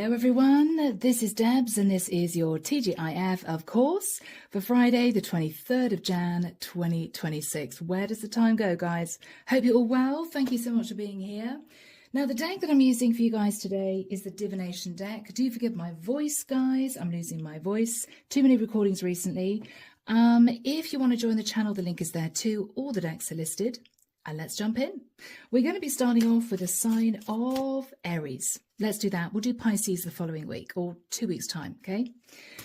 Hello everyone, this is Debs and this is your TGIF, of course, for Friday the 23rd of Jan 2026. Where does the time go, guys? Hope you're all well. Thank you so much for being here. Now, the deck that I'm using for you guys today is the Divination deck. Do forgive my voice, guys. I'm losing my voice. Too many recordings recently. If you want to join the channel, the link is there too. All the decks are listed. And let's jump in. We're going to be starting off with a sign of Aries. Let's do that. We'll do Pisces the following week or 2 weeks' time, okay?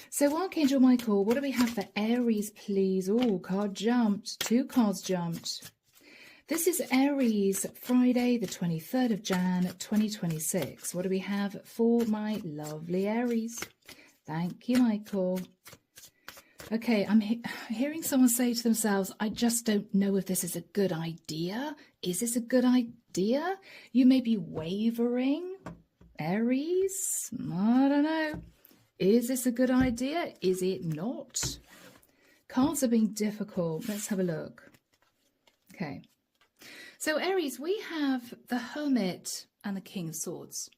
So Archangel Michael, what do we have for Aries, please? Oh, card jumped. 2 cards jumped. This is Aries, Friday, the 23rd of Jan, 2026. What do we have for my lovely Aries? Thank you, Michael. Okay, I'm hearing someone say to themselves, I just don't know if this is a good idea. Is this a good idea? You may be wavering. Aries, I don't know. Is this a good idea? Is it not? Cards are being difficult. Let's have a look. Okay. So Aries, we have the Hermit and the King of Swords.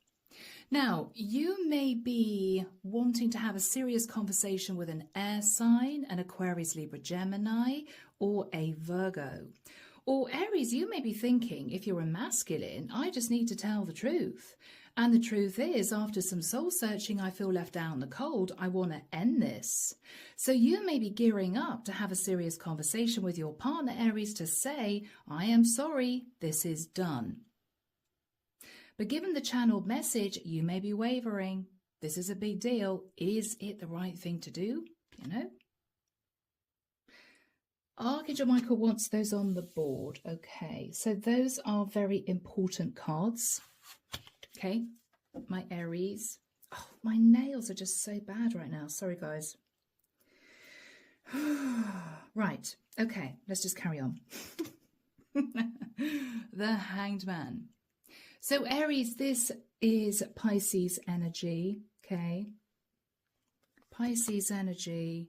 Now, you may be wanting to have a serious conversation with an air sign, an Aquarius, Libra, Gemini, or a Virgo. Or Aries, you may be thinking, if you're a masculine, I just need to tell the truth. And the truth is, after some soul searching, I feel left out in the cold. I want to end this. So you may be gearing up to have a serious conversation with your partner, Aries, to say, I am sorry, this is done. But given the channeled message, you may be wavering. This is a big deal. Is it the right thing to do? You know? Archangel Michael wants those on the board. Okay, so those are very important cards. Okay, my Aries. Oh, my nails are just so bad right now. Sorry, guys. Right, okay, let's just carry on. The Hanged Man. So Aries, this is Pisces energy, okay? Pisces energy.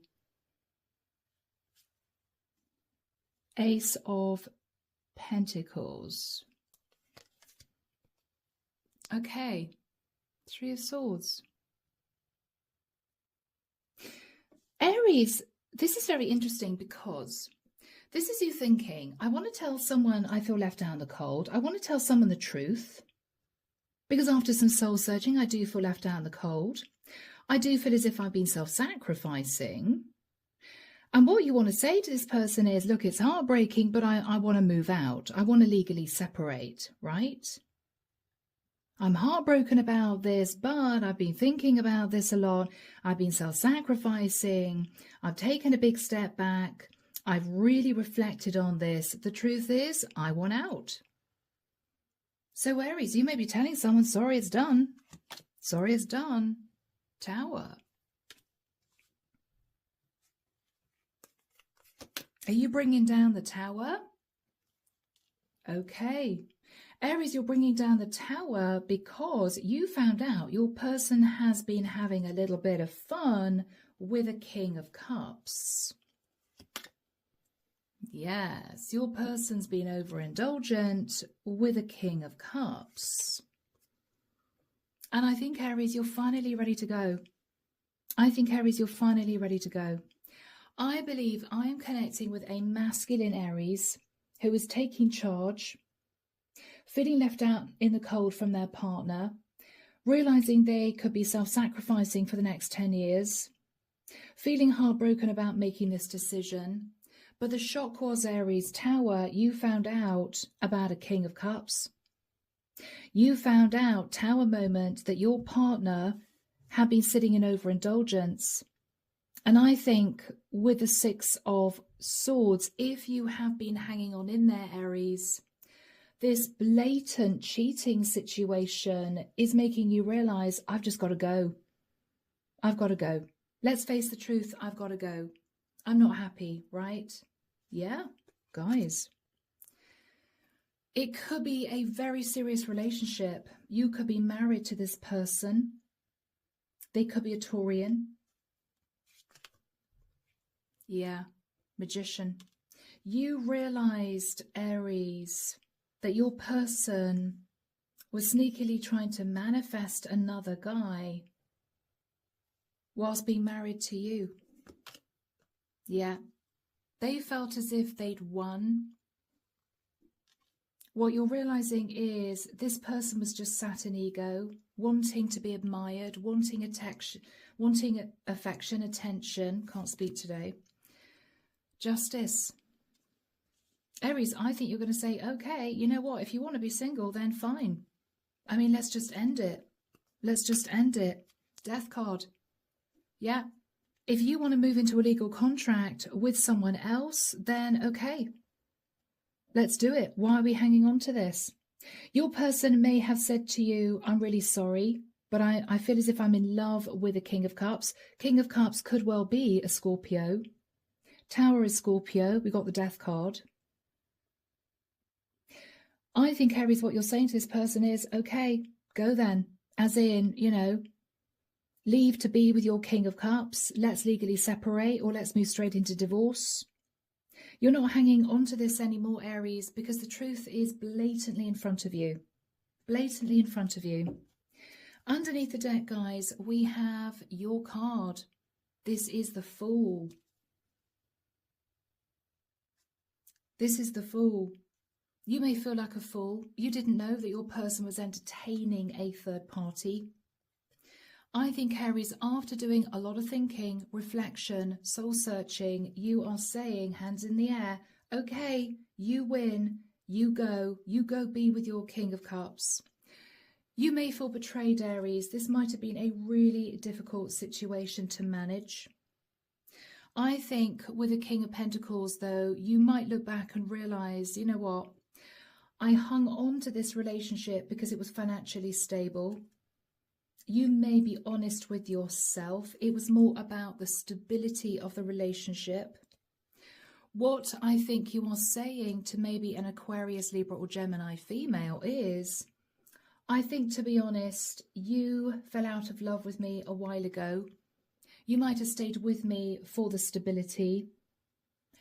Ace of Pentacles. Okay, 3 of Swords. Aries, this is very interesting because this is you thinking, I want to tell someone I feel left out in the cold. I want to tell someone the truth. Because after some soul searching, I do feel left out in the cold. I do feel as if I've been self-sacrificing. And what you want to say to this person is, look, it's heartbreaking, but I want to move out. I want to legally separate, right? I'm heartbroken about this, but I've been thinking about this a lot. I've been self-sacrificing. I've taken a big step back. I've really reflected on this. The truth is, I want out. So Aries, you may be telling someone, sorry, it's done. Sorry, it's done. Tower. Are you bringing down the Tower? Okay. Aries, you're bringing down the Tower because you found out your person has been having a little bit of fun with a King of Cups. Yes, your person's been overindulgent with a King of Cups. And I think, Aries, you're finally ready to go. I think, Aries, you're finally ready to go. I believe I am connecting with a masculine Aries who is taking charge, feeling left out in the cold from their partner, realizing they could be self-sacrificing for the next 10 years, feeling heartbroken about making this decision. But the shock was, Aries, Tower, you found out about a King of Cups. You found out, Tower moment, that your partner had been sitting in overindulgence. And I think with the 6 of Swords, if you have been hanging on in there, Aries, this blatant cheating situation is making you realize, I've just got to go. I've got to go. Let's face the truth, I've got to go. I'm not happy, right? Yeah, guys. It could be a very serious relationship. You could be married to this person. They could be a Taurian. Yeah, Magician. You realized, Aries, that your person was sneakily trying to manifest another guy whilst being married to you. Yeah. They felt as if they'd won. What you're realizing is this person was just sat in ego, wanting to be admired, wanting affection, attention. Can't speak today. Justice. Aries, I think you're going to say, okay, you know what? If you want to be single, then fine. I mean, let's just end it. Let's just end it. Death card. Yeah. If you want to move into a legal contract with someone else, then okay. Let's do it. Why are we hanging on to this? Your person may have said to you, I'm really sorry, but I feel as if I'm in love with a King of Cups. King of Cups could well be a Scorpio. Tower is Scorpio. We got the Death card. I think, Aries, what you're saying to this person is, okay, go then. As in, you know, leave to be with your King of Cups. Let's legally separate, or let's move straight into divorce. You're not hanging on to this anymore, Aries, because the truth is blatantly in front of you. Blatantly in front of you. Underneath the deck, guys, we have your card. This is the Fool. This is the Fool. You may feel like a fool. You didn't know that your person was entertaining a third party. I think, Aries, after doing a lot of thinking, reflection, soul searching, you are saying, hands in the air, okay, you win, you go be with your King of Cups. You may feel betrayed, Aries. This might have been a really difficult situation to manage. I think with the King of Pentacles, though, you might look back and realise, you know what? I hung on to this relationship because it was financially stable. You may be honest with yourself. It was more about the stability of the relationship. What I think you are saying to maybe an Aquarius, Libra or Gemini female is, I think, to be honest, you fell out of love with me a while ago. You might have stayed with me for the stability.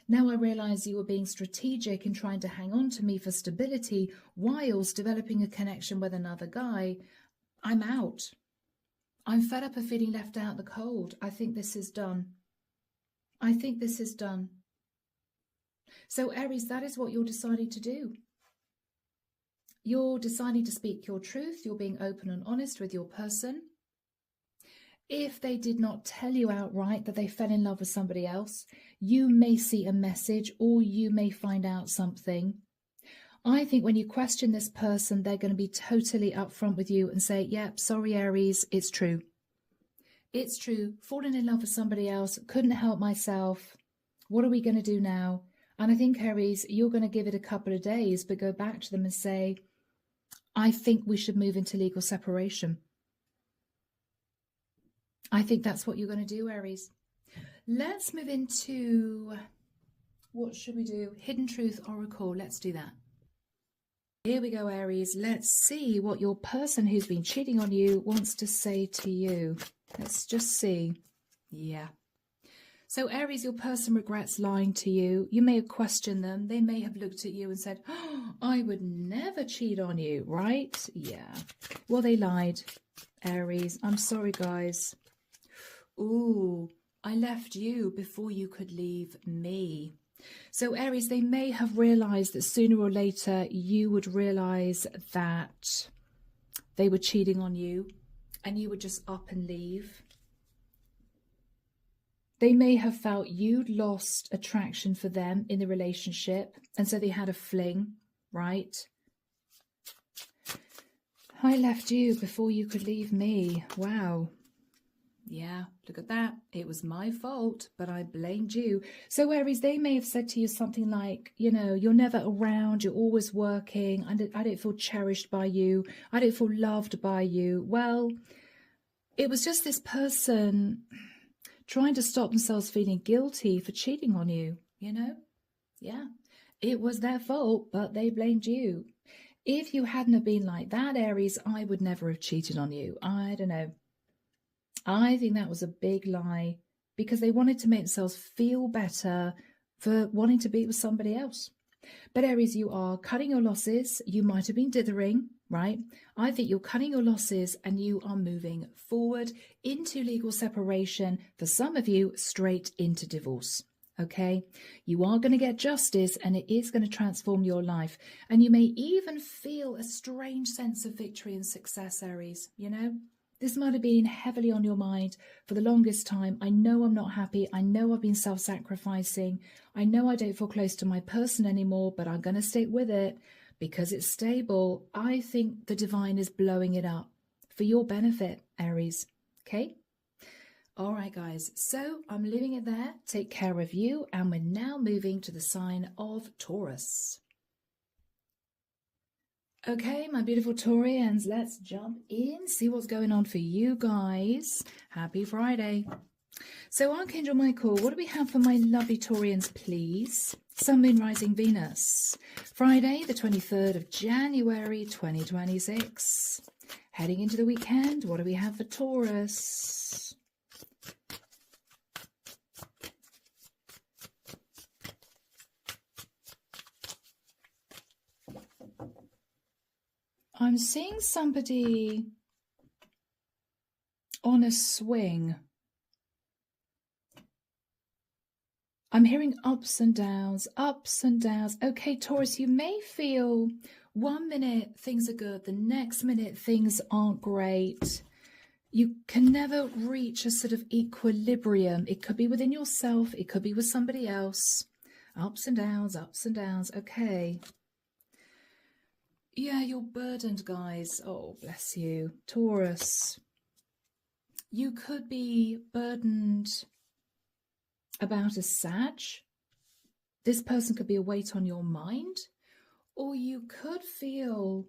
Now I realise you were being strategic in trying to hang on to me for stability whilst developing a connection with another guy. I'm out. I'm fed up of feeling left out in the cold. I think this is done. I think this is done. So, Aries, that is what you're deciding to do. You're deciding to speak your truth. You're being open and honest with your person. If they did not tell you outright that they fell in love with somebody else, you may see a message or you may find out something. I think when you question this person, they're going to be totally upfront with you and say, yep, sorry, Aries, it's true. It's true. Falling in love with somebody else, couldn't help myself. What are we going to do now? And I think, Aries, you're going to give it a couple of days, but go back to them and say, I think we should move into legal separation. I think that's what you're going to do, Aries. Let's move into, what should we do? Hidden Truth Oracle. Let's do that. Here we go, Aries. Let's see what your person who's been cheating on you wants to say to you. Let's just see. Yeah. So, Aries, your person regrets lying to you. You may have questioned them. They may have looked at you and said, oh, I would never cheat on you, right? Yeah. Well, they lied, Aries. I'm sorry, guys. Ooh, I left you before you could leave me. So, Aries, they may have realised that sooner or later you would realise that they were cheating on you and you would just up and leave. They may have felt you'd lost attraction for them in the relationship, and so they had a fling, right? I left you before you could leave me. Wow. Yeah, look at that. It was my fault, but I blamed you. So, Aries, they may have said to you something like, you know, you're never around, you're always working, I don't feel cherished by you, I don't feel loved by you. Well, it was just this person trying to stop themselves feeling guilty for cheating on you, you know? Yeah, it was their fault, but they blamed you. If you hadn't have been like that, Aries, I would never have cheated on you. I don't know. I think that was a big lie because they wanted to make themselves feel better for wanting to be with somebody else. But Aries, you are cutting your losses. You might have been dithering, right? I think you're cutting your losses and you are moving forward into legal separation. For some of you, straight into divorce. Okay, you are going to get justice and it is going to transform your life. And you may even feel a strange sense of victory and success, Aries. You know, this might have been heavily on your mind for the longest time. I know I'm not happy. I know I've been self-sacrificing. I know I don't feel close to my person anymore, but I'm going to stick with it because it's stable. I think the divine is blowing it up for your benefit, Aries. Okay? All right, guys. So I'm leaving it there. Take care of you. And we're now moving to the sign of Taurus. Okay, my beautiful Taurians, let's jump in, see what's going on for you guys. Happy Friday. So Archangel Michael, what do we have for my lovely Taurians, please? Sun, Moon, Rising, Venus. Friday, the 23rd of January, 2026. Heading into the weekend, what do we have for Taurus? I'm seeing somebody on a swing. I'm hearing ups and downs, ups and downs. Okay, Taurus, you may feel 1 minute things are good, the next minute things aren't great. You can never reach a sort of equilibrium. It could be within yourself, it could be with somebody else. Ups and downs, ups and downs. Okay. Yeah, you're burdened, guys. Oh, bless you. Taurus. You could be burdened about a Sag. This person could be a weight on your mind. Or you could feel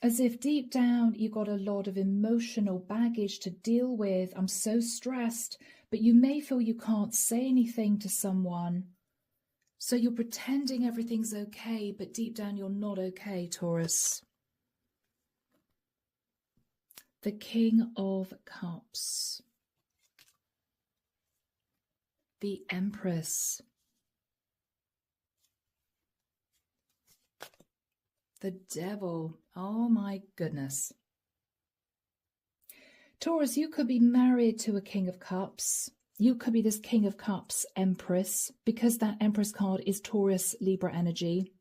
as if deep down you've got a lot of emotional baggage to deal with. I'm so stressed. But you may feel you can't say anything to someone. So you're pretending everything's okay, but deep down you're not okay, Taurus. The King of Cups. The Empress. The Devil. Oh my goodness. Taurus, you could be married to a King of Cups. You could be this King of Cups Empress, because that Empress card is Taurus Libra energy.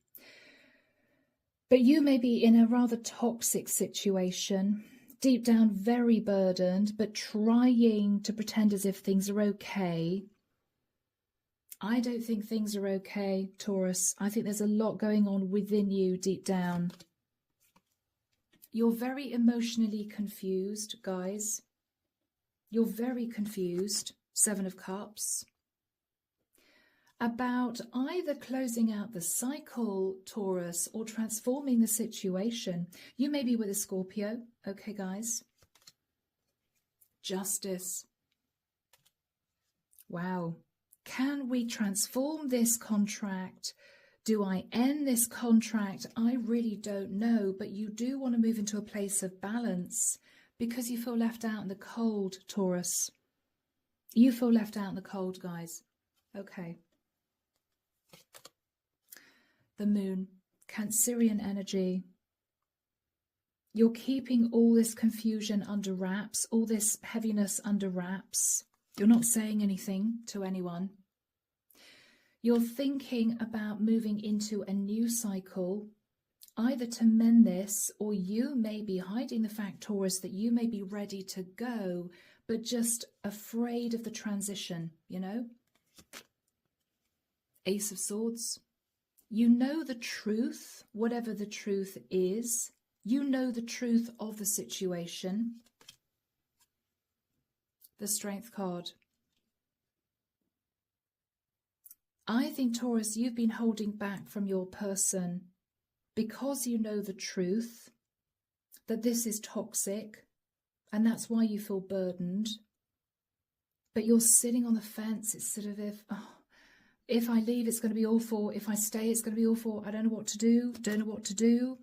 But you may be in a rather toxic situation, deep down very burdened, but trying to pretend as if things are okay. I don't think things are okay, Taurus. I think there's a lot going on within you deep down. You're very emotionally confused, guys. You're very confused. Seven of Cups, about either closing out the cycle, Taurus, or transforming the situation. You may be with a Scorpio, okay, guys? Justice. Wow. Can we transform this contract? Do I end this contract? I really don't know, but you do want to move into a place of balance because you feel left out in the cold, Taurus. You feel left out in the cold, guys. Okay. The Moon, Cancerian energy. You're keeping all this confusion under wraps, all this heaviness under wraps. You're not saying anything to anyone. You're thinking about moving into a new cycle, either to mend this, or you may be hiding the fact, Taurus, that you may be ready to go, but just afraid of the transition, you know? Ace of Swords. You know the truth, whatever the truth is. You know the truth of the situation. The Strength card. I think, Taurus, you've been holding back from your person because you know the truth, that this is toxic, and that's why you feel burdened. But you're sitting on the fence. It's sort of if I leave, it's going to be awful. If I stay, it's going to be awful. I don't know what to do. Don't know what to do.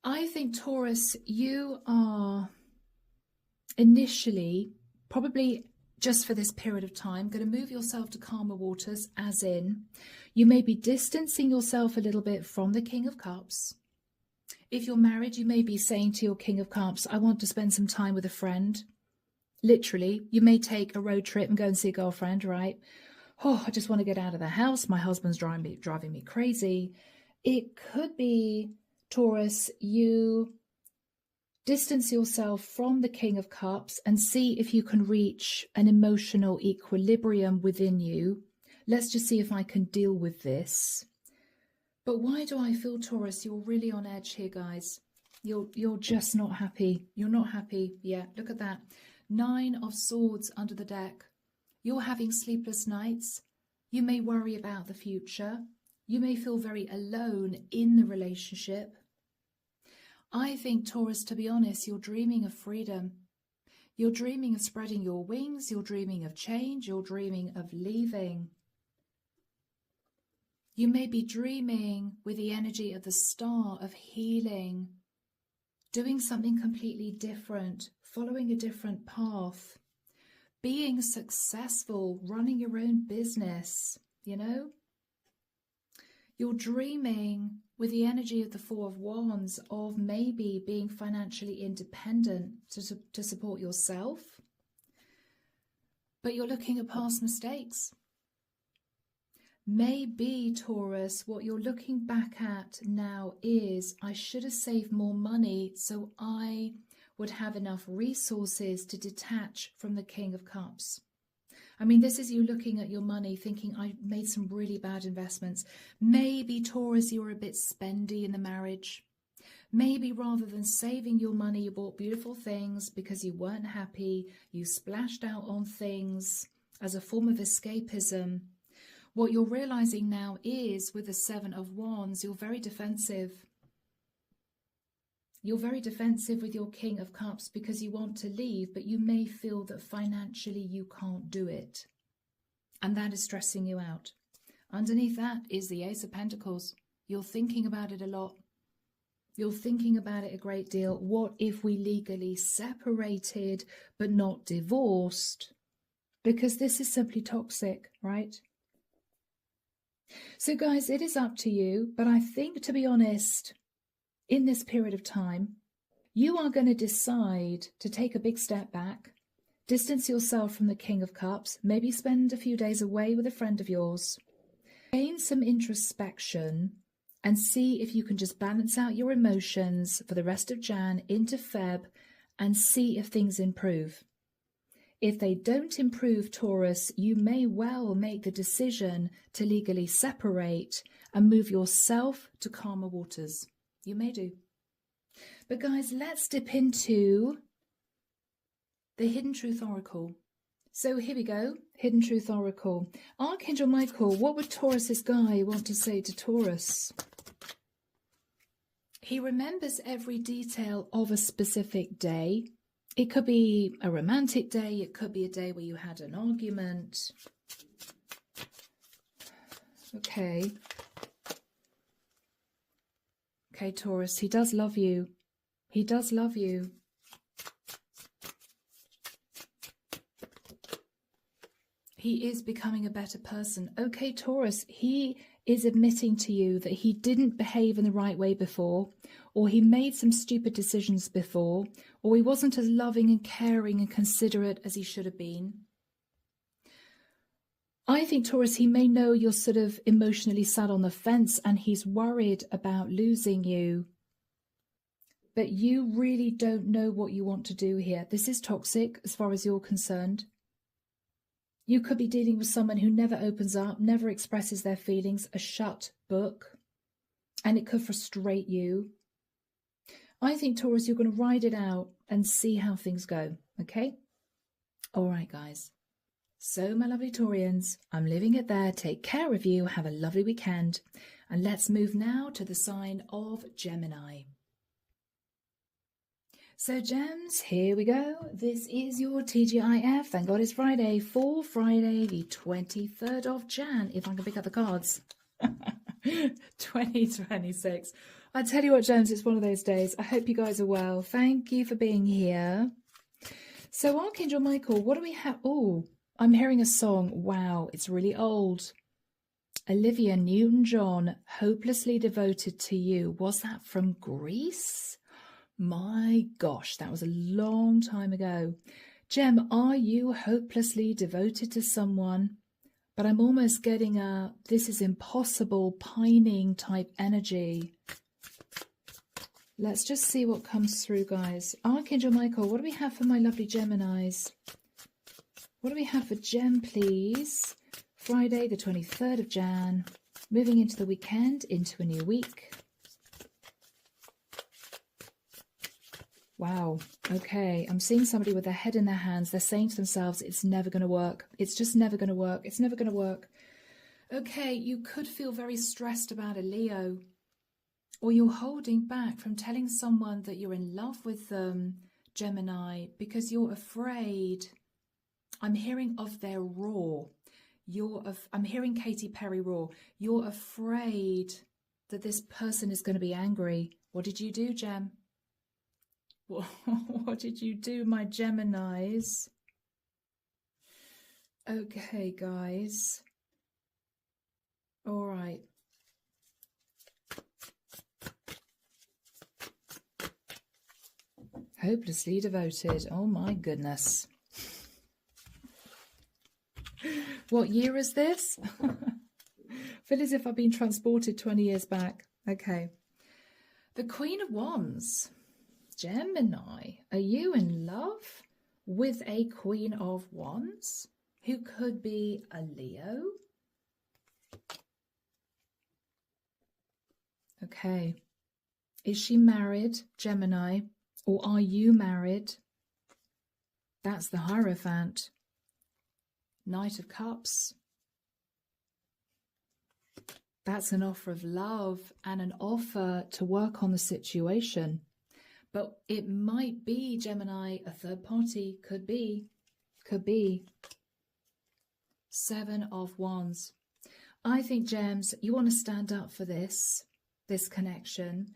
I think, Taurus, you are initially, probably just for this period of time, going to move yourself to calmer waters, as in you may be distancing yourself a little bit from the King of Cups. If you're married, you may be saying to your King of Cups, I want to spend some time with a friend. Literally, you may take a road trip and go and see a girlfriend, right? Oh, I just want to get out of the house. My husband's driving me crazy. It could be, Taurus, you distance yourself from the King of Cups and see if you can reach an emotional equilibrium within you. Let's just see if I can deal with this. But why do I feel, Taurus, you're really on edge here, guys? You're just not happy. You're not happy. Yeah, look at that. 9 of Swords under the deck. You're having sleepless nights. You may worry about the future. You may feel very alone in the relationship. I think, Taurus, to be honest, you're dreaming of freedom. You're dreaming of spreading your wings. You're dreaming of change. You're dreaming of leaving. You may be dreaming with the energy of the Star of healing, doing something completely different, following a different path, being successful, running your own business, you know? You're dreaming with the energy of the Four of Wands of maybe being financially independent to support yourself, but you're looking at past mistakes. Maybe, Taurus, what you're looking back at now is, I should have saved more money so I would have enough resources to detach from the King of Cups. I mean, this is you looking at your money thinking, I made some really bad investments. Maybe, Taurus, you were a bit spendy in the marriage. Maybe rather than saving your money, you bought beautiful things because you weren't happy. You splashed out on things as a form of escapism. What you're realizing now is, with the 7 of Wands, you're very defensive. You're very defensive with your King of Cups because you want to leave, but you may feel that financially you can't do it. And that is stressing you out. Underneath that is the Ace of Pentacles. You're thinking about it a lot. You're thinking about it a great deal. What if we legally separated but not divorced? Because this is simply toxic, right? So guys, it is up to you, but I think, to be honest, in this period of time, you are going to decide to take a big step back, distance yourself from the King of Cups, maybe spend a few days away with a friend of yours, gain some introspection and see if you can just balance out your emotions for the rest of Jan into Feb and see if things improve. If they don't improve, Taurus, you may well make the decision to legally separate and move yourself to calmer waters. You may do. But guys, let's dip into the Hidden Truth Oracle. So here we go, Hidden Truth Oracle. Archangel Michael, what would Taurus's guy want to say to Taurus? He remembers every detail of a specific day. It could be a romantic day. It could be a day where you had an argument. Okay. Okay, Taurus, he does love you. He does love you. He is becoming a better person. Okay, Taurus, he is admitting to you that he didn't behave in the right way before, or he made some stupid decisions before, or he wasn't as loving and caring and considerate as he should have been. I think, Taurus, he may know you're sort of emotionally sat on the fence and he's worried about losing you. But you really don't know what you want to do here. This is toxic as far as you're concerned. You could be dealing with someone who never opens up, never expresses their feelings, a shut book, and it could frustrate you. I think, Taurus, you're going to ride it out and see how things go, okay? All right, guys. So, my lovely Taurians, I'm leaving it there. Take care of you. Have a lovely weekend. And let's move now to the sign of Gemini. So, Gems, here we go. This is your TGIF. Thank God it's Friday, for Friday, the 23rd of Jan, if I can pick up the cards. 2026. I tell you what, Gems, it's one of those days. I hope you guys are well. Thank you for being here. So, Archangel Michael, what do we have? Oh, I'm hearing a song. Wow, it's really old. Olivia Newton-John, hopelessly devoted to you. Was that from Greece? My gosh, that was a long time ago. Gem, are you hopelessly devoted to someone? But I'm almost getting a this is impossible pining type energy. Let's just see what comes through, guys. Archangel Michael, what do we have for my lovely Geminis? What do we have for Gem, please? Friday, the 23rd of Jan. Moving into the weekend, into a new week. Wow. Okay. I'm seeing somebody with their head in their hands. They're saying to themselves, it's never going to work. It's just never going to work. It's never going to work. Okay. You could feel very stressed about a Leo. Or you're holding back from telling someone that you're in love with them, Gemini, because you're afraid. I'm hearing of their roar. I'm hearing Katy Perry roar. You're afraid that this person is going to be angry. What did you do, Gem? What did you do, my Geminis? Okay, guys. All right. Hopelessly devoted. Oh my goodness. What year is this? Feel as if I've been transported 20 years back. Okay. The Queen of Wands. Gemini, are you in love with a Queen of Wands who could be a Leo? Okay. Is she married, Gemini? Or are you married? That's the Hierophant. Knight of Cups. That's an offer of love and an offer to work on the situation. But it might be, Gemini, a third party. Could be. Could be. Seven of Wands. I think, Gems, you want to stand up for this connection.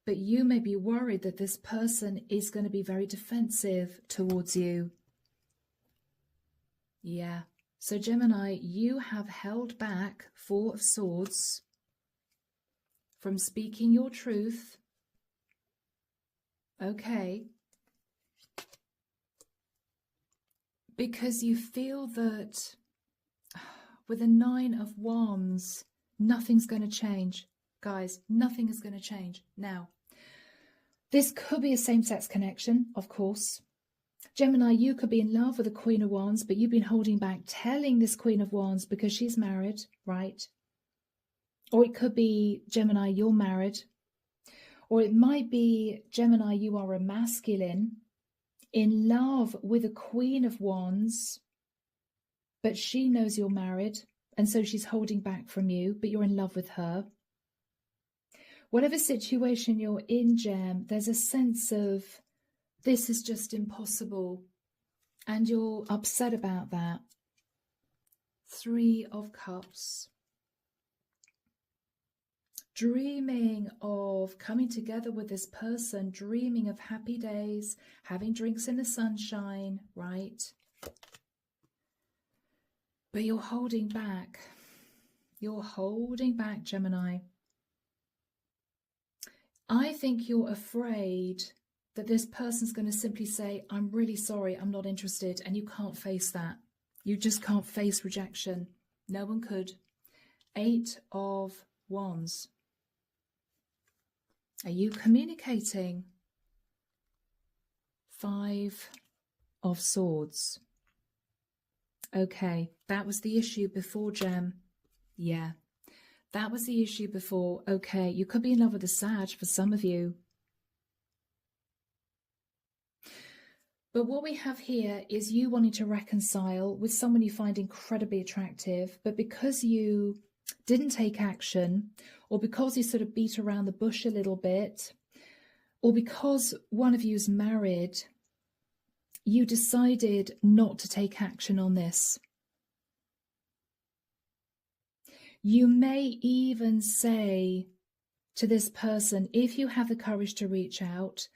But you may be worried that this person is going to be very defensive towards you. Yeah. So, Gemini, you have held back, Four of Swords, from speaking your truth. Okay. Because you feel that with the Nine of Wands, nothing's going to change. Guys, nothing is going to change. Now, this could be a same-sex connection, of course. Gemini, you could be in love with a Queen of Wands, but you've been holding back telling this Queen of Wands because she's married, right? Or it could be, Gemini, you're married. Or it might be, Gemini, you are a masculine in love with a Queen of Wands, but she knows you're married, and so she's holding back from you, but you're in love with her. Whatever situation you're in, Gem, there's a sense of this is just impossible, and you're upset about that. Three of Cups. Dreaming of coming together with this person, dreaming of happy days, having drinks in the sunshine, right? But you're holding back. You're holding back, Gemini. I think you're afraid that this person's going to simply say, I'm really sorry, I'm not interested, and you can't face that. You just can't face rejection. No one could. Eight of Wands. Are you communicating? Five of Swords. Okay, that was the issue before, Gem. Yeah, that was the issue before. Okay, you could be in love with a Sag for some of you. But what we have here is you wanting to reconcile with someone you find incredibly attractive, but because you didn't take action, or because you sort of beat around the bush a little bit, or because one of you is married, you decided not to take action on this. You may even say to this person, if you have the courage to reach out,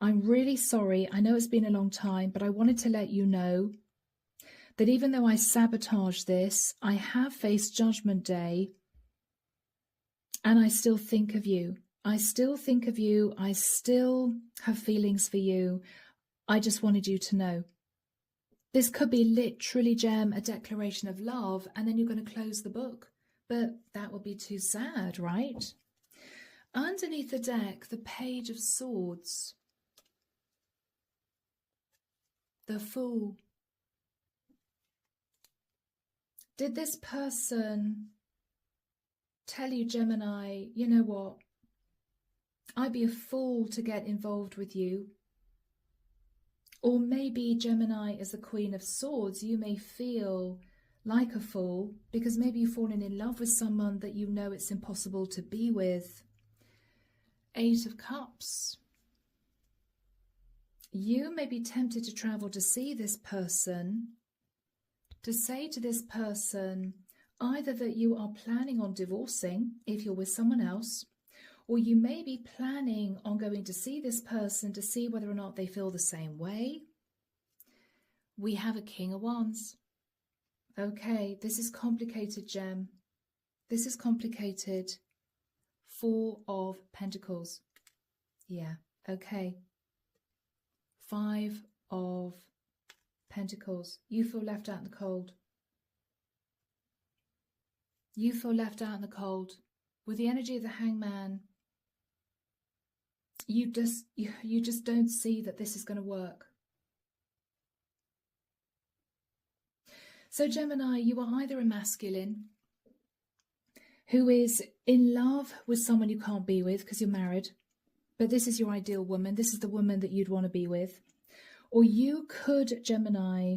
I'm really sorry, I know it's been a long time, but I wanted to let you know that even though I sabotaged this, I have faced Judgment Day, And I still think of you. I still think of you. I still have feelings for you. I just wanted you to know. This could be literally, Gem, a declaration of love, and then you're going to close the book. But that would be too sad, right? Underneath the deck, the Page of Swords. The Fool. Did this person tell you, Gemini, you know what? I'd be a fool to get involved with you. Or maybe, Gemini, as the Queen of Swords, you may feel like a fool because maybe you've fallen in love with someone that you know it's impossible to be with. Eight of Cups. You may be tempted to travel to see this person, to say to this person either that you are planning on divorcing if you're with someone else, or you may be planning on going to see this person to see whether or not they feel the same way. We have a King of Wands. Okay, this is complicated, Gem. This is complicated. Four of Pentacles. Yeah, okay. Five of Pentacles. You feel left out in the cold. You feel left out in the cold. With the energy of the Hangman, you just don't see that this is going to work. So Gemini, you are either a masculine who is in love with someone you can't be with because you're married, but this is your ideal woman. This is the woman that you'd want to be with. Or you could, Gemini,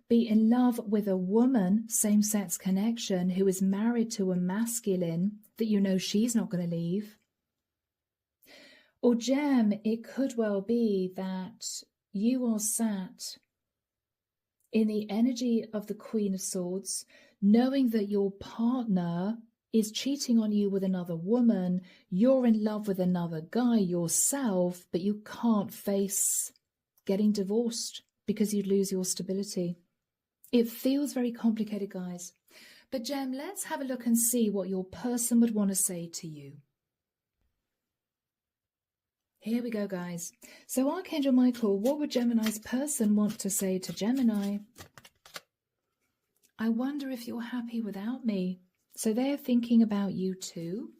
be in love with a woman, same-sex connection, who is married to a masculine that you know she's not going to leave. Or Gem, it could well be that you are sat in the energy of the Queen of Swords, knowing that your partner is cheating on you with another woman, you're in love with another guy yourself, but you can't face getting divorced because you'd lose your stability. It feels very complicated, guys. But Gem, let's have a look and see what your person would want to say to you. Here we go, guys. So Archangel Michael, what would Gemini's person want to say to Gemini? I wonder if you're happy without me. So they're thinking about you too.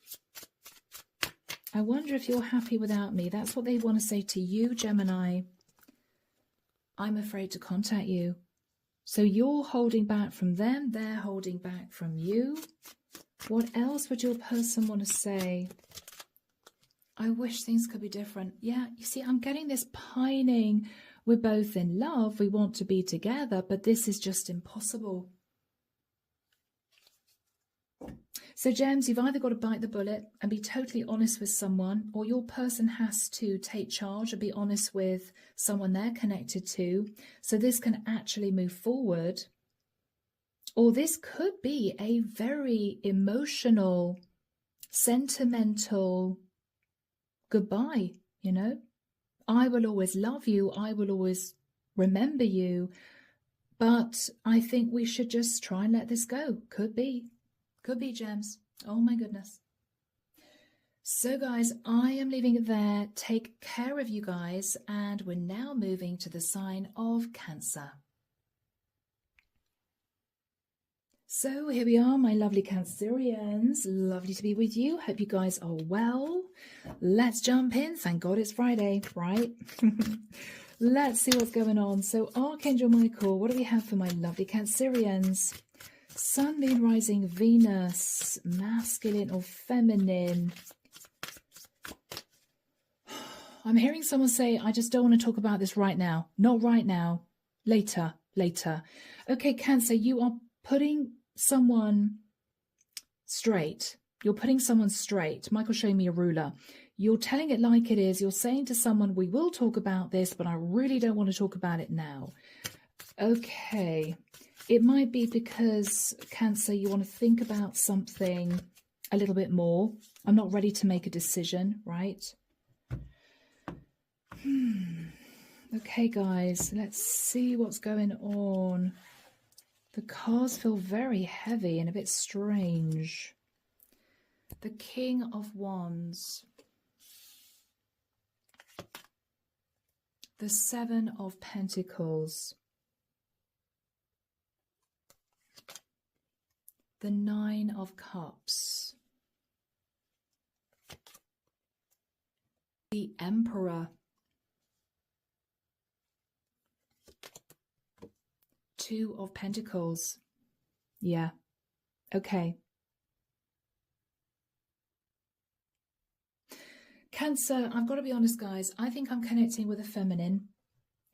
I wonder if you're happy without me. That's what they want to say to you, Gemini. I'm afraid to contact you. So you're holding back from them. They're holding back from you. What else would your person want to say? I wish things could be different. Yeah, you see, I'm getting this pining. We're both in love. We want to be together, but this is just impossible. So, Gems, you've either got to bite the bullet and be totally honest with someone, or your person has to take charge and be honest with someone they're connected to, so this can actually move forward. Or this could be a very emotional, sentimental goodbye, you know. I will always love you. I will always remember you. But I think we should just try and let this go. Could be. Could be, Gems. Oh my goodness. So guys, I am leaving it there. Take care of you guys. And we're now moving to the sign of Cancer. So here we are, my lovely Cancerians. Lovely to be with you. Hope you guys are well. Let's jump in. Thank God it's Friday, right? Let's see what's going on. So Archangel Michael, what do we have for my lovely Cancerians? Sun, Moon, Rising, Venus, masculine or feminine. I'm hearing someone say, I just don't want to talk about this right now. Not right now. Later, later. Okay, Cancer, you are putting someone straight. You're putting someone straight. Michael's showing me a ruler. You're telling it like it is. You're saying to someone, we will talk about this, but I really don't want to talk about it now. Okay. It might be because, Cancer, you want to think about something a little bit more. I'm not ready to make a decision, right? Okay, guys, let's see what's going on. The cards feel very heavy and a bit strange. The King of Wands. The Seven of Pentacles. The Nine of Cups. The Emperor. Two of Pentacles. Yeah. Okay. Cancer, I've got to be honest, guys. I think I'm connecting with a feminine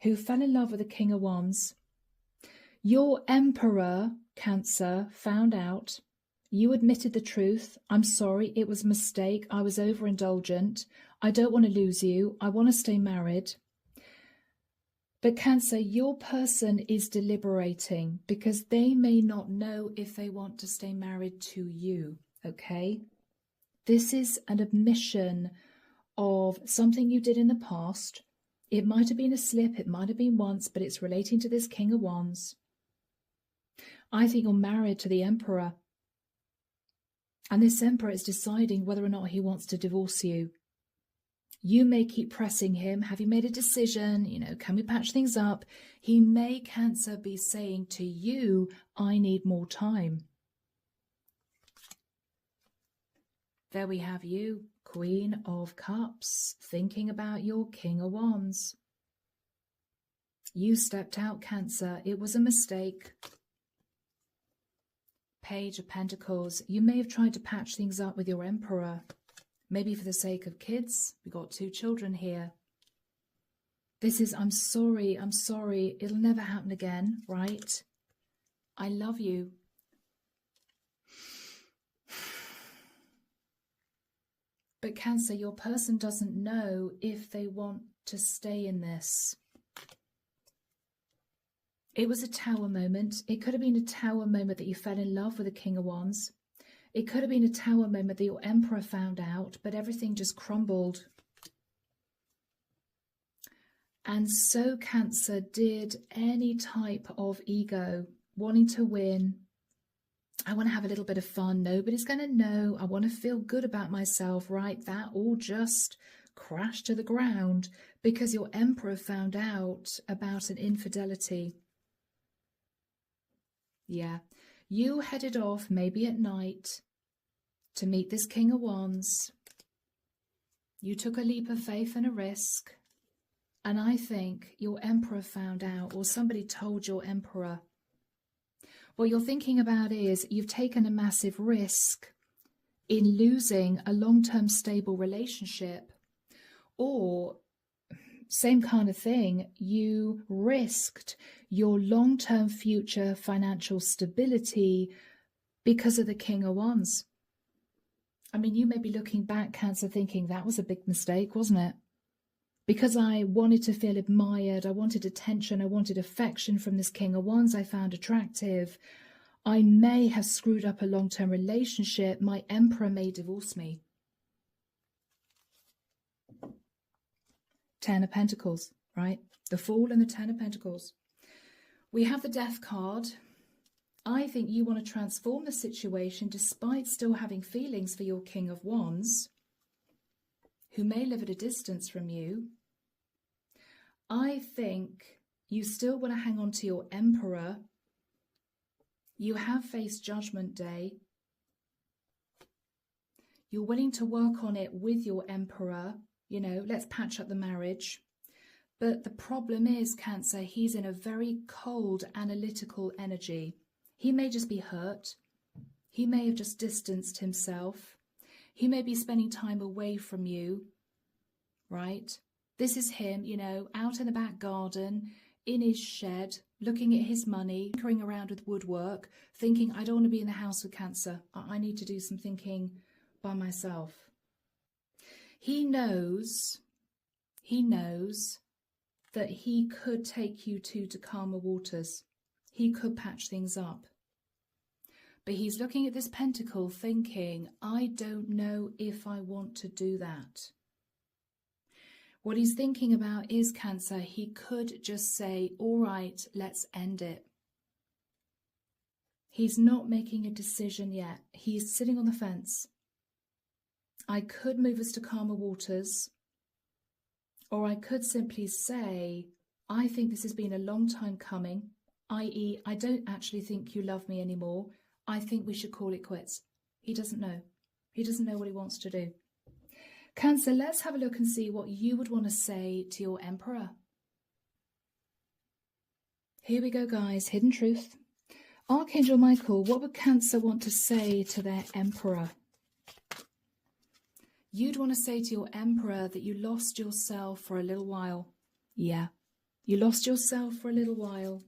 who fell in love with the King of Wands. Your Emperor, Cancer, found out. You admitted the truth. I'm sorry. It was a mistake. I was overindulgent. I don't want to lose you. I want to stay married. But Cancer, your person is deliberating because they may not know if they want to stay married to you, okay? This is an admission of something you did in the past. It might have been a slip, it might have been once, but it's relating to this King of Wands. I think you're married to the Emperor. And this Emperor is deciding whether or not he wants to divorce you. You may keep pressing him. Have you made a decision? You know, can we patch things up? He may, Cancer, be saying to you, I need more time. There we have you, Queen of Cups, thinking about your King of Wands. You stepped out, Cancer. It was a mistake. Page of Pentacles. You may have tried to patch things up with your Emperor. Maybe for the sake of kids. We've got 2 children here. This is, I'm sorry, it'll never happen again, right? I love you. But Cancer, your person doesn't know if they want to stay in this. It was a Tower moment. It could have been a Tower moment that you fell in love with the King of Wands. It could have been a Tower moment that your Emperor found out, but everything just crumbled. And so Cancer did any type of ego, wanting to win. I want to have a little bit of fun. Nobody's going to know. I want to feel good about myself, right? That all just crashed to the ground because your Emperor found out about an infidelity. Yeah. You headed off, maybe at night, to meet this King of Wands. You took a leap of faith and a risk. And I think your Emperor found out, or somebody told your Emperor. What you're thinking about is you've taken a massive risk in losing a long-term stable relationship. Or, same kind of thing, you risked your long-term future financial stability because of the King of Wands. I mean, you may be looking back, Cancer, thinking that was a big mistake, wasn't it? Because I wanted to feel admired, I wanted attention, I wanted affection from this King of Wands I found attractive. I may have screwed up a long-term relationship. My Emperor may divorce me. 10 of Pentacles, right? The Fool and the 10 of Pentacles. We have the Death card. I think you want to transform the situation despite still having feelings for your King of Wands, who may live at a distance from you. I think you still want to hang on to your Emperor. You have faced Judgment Day. You're willing to work on it with your Emperor. You know, let's patch up the marriage. But the problem is, Cancer, he's in a very cold, analytical energy. He may just be hurt. He may have just distanced himself. He may be spending time away from you, right? This is him, you know, out in the back garden, in his shed, looking at his money, tinkering around with woodwork, thinking, I don't want to be in the house with Cancer. I need to do some thinking by myself. He knows that he could take you to calmer waters. He could patch things up. But he's looking at this pentacle thinking, I don't know if I want to do that. What he's thinking about is, Cancer, he could just say, all right, let's end it. He's not making a decision yet. He's sitting on the fence. I could move us to calmer waters, or I could simply say, I think this has been a long time coming, i.e., I don't actually think you love me anymore. I think we should call it quits. He doesn't know. He doesn't know what he wants to do. Cancer, let's have a look and see what you would want to say to your Emperor. Here we go, guys. Hidden truth. Archangel Michael, what would Cancer want to say to their Emperor? You'd want to say to your Emperor that you lost yourself for a little while. Yeah, you lost yourself for a little while.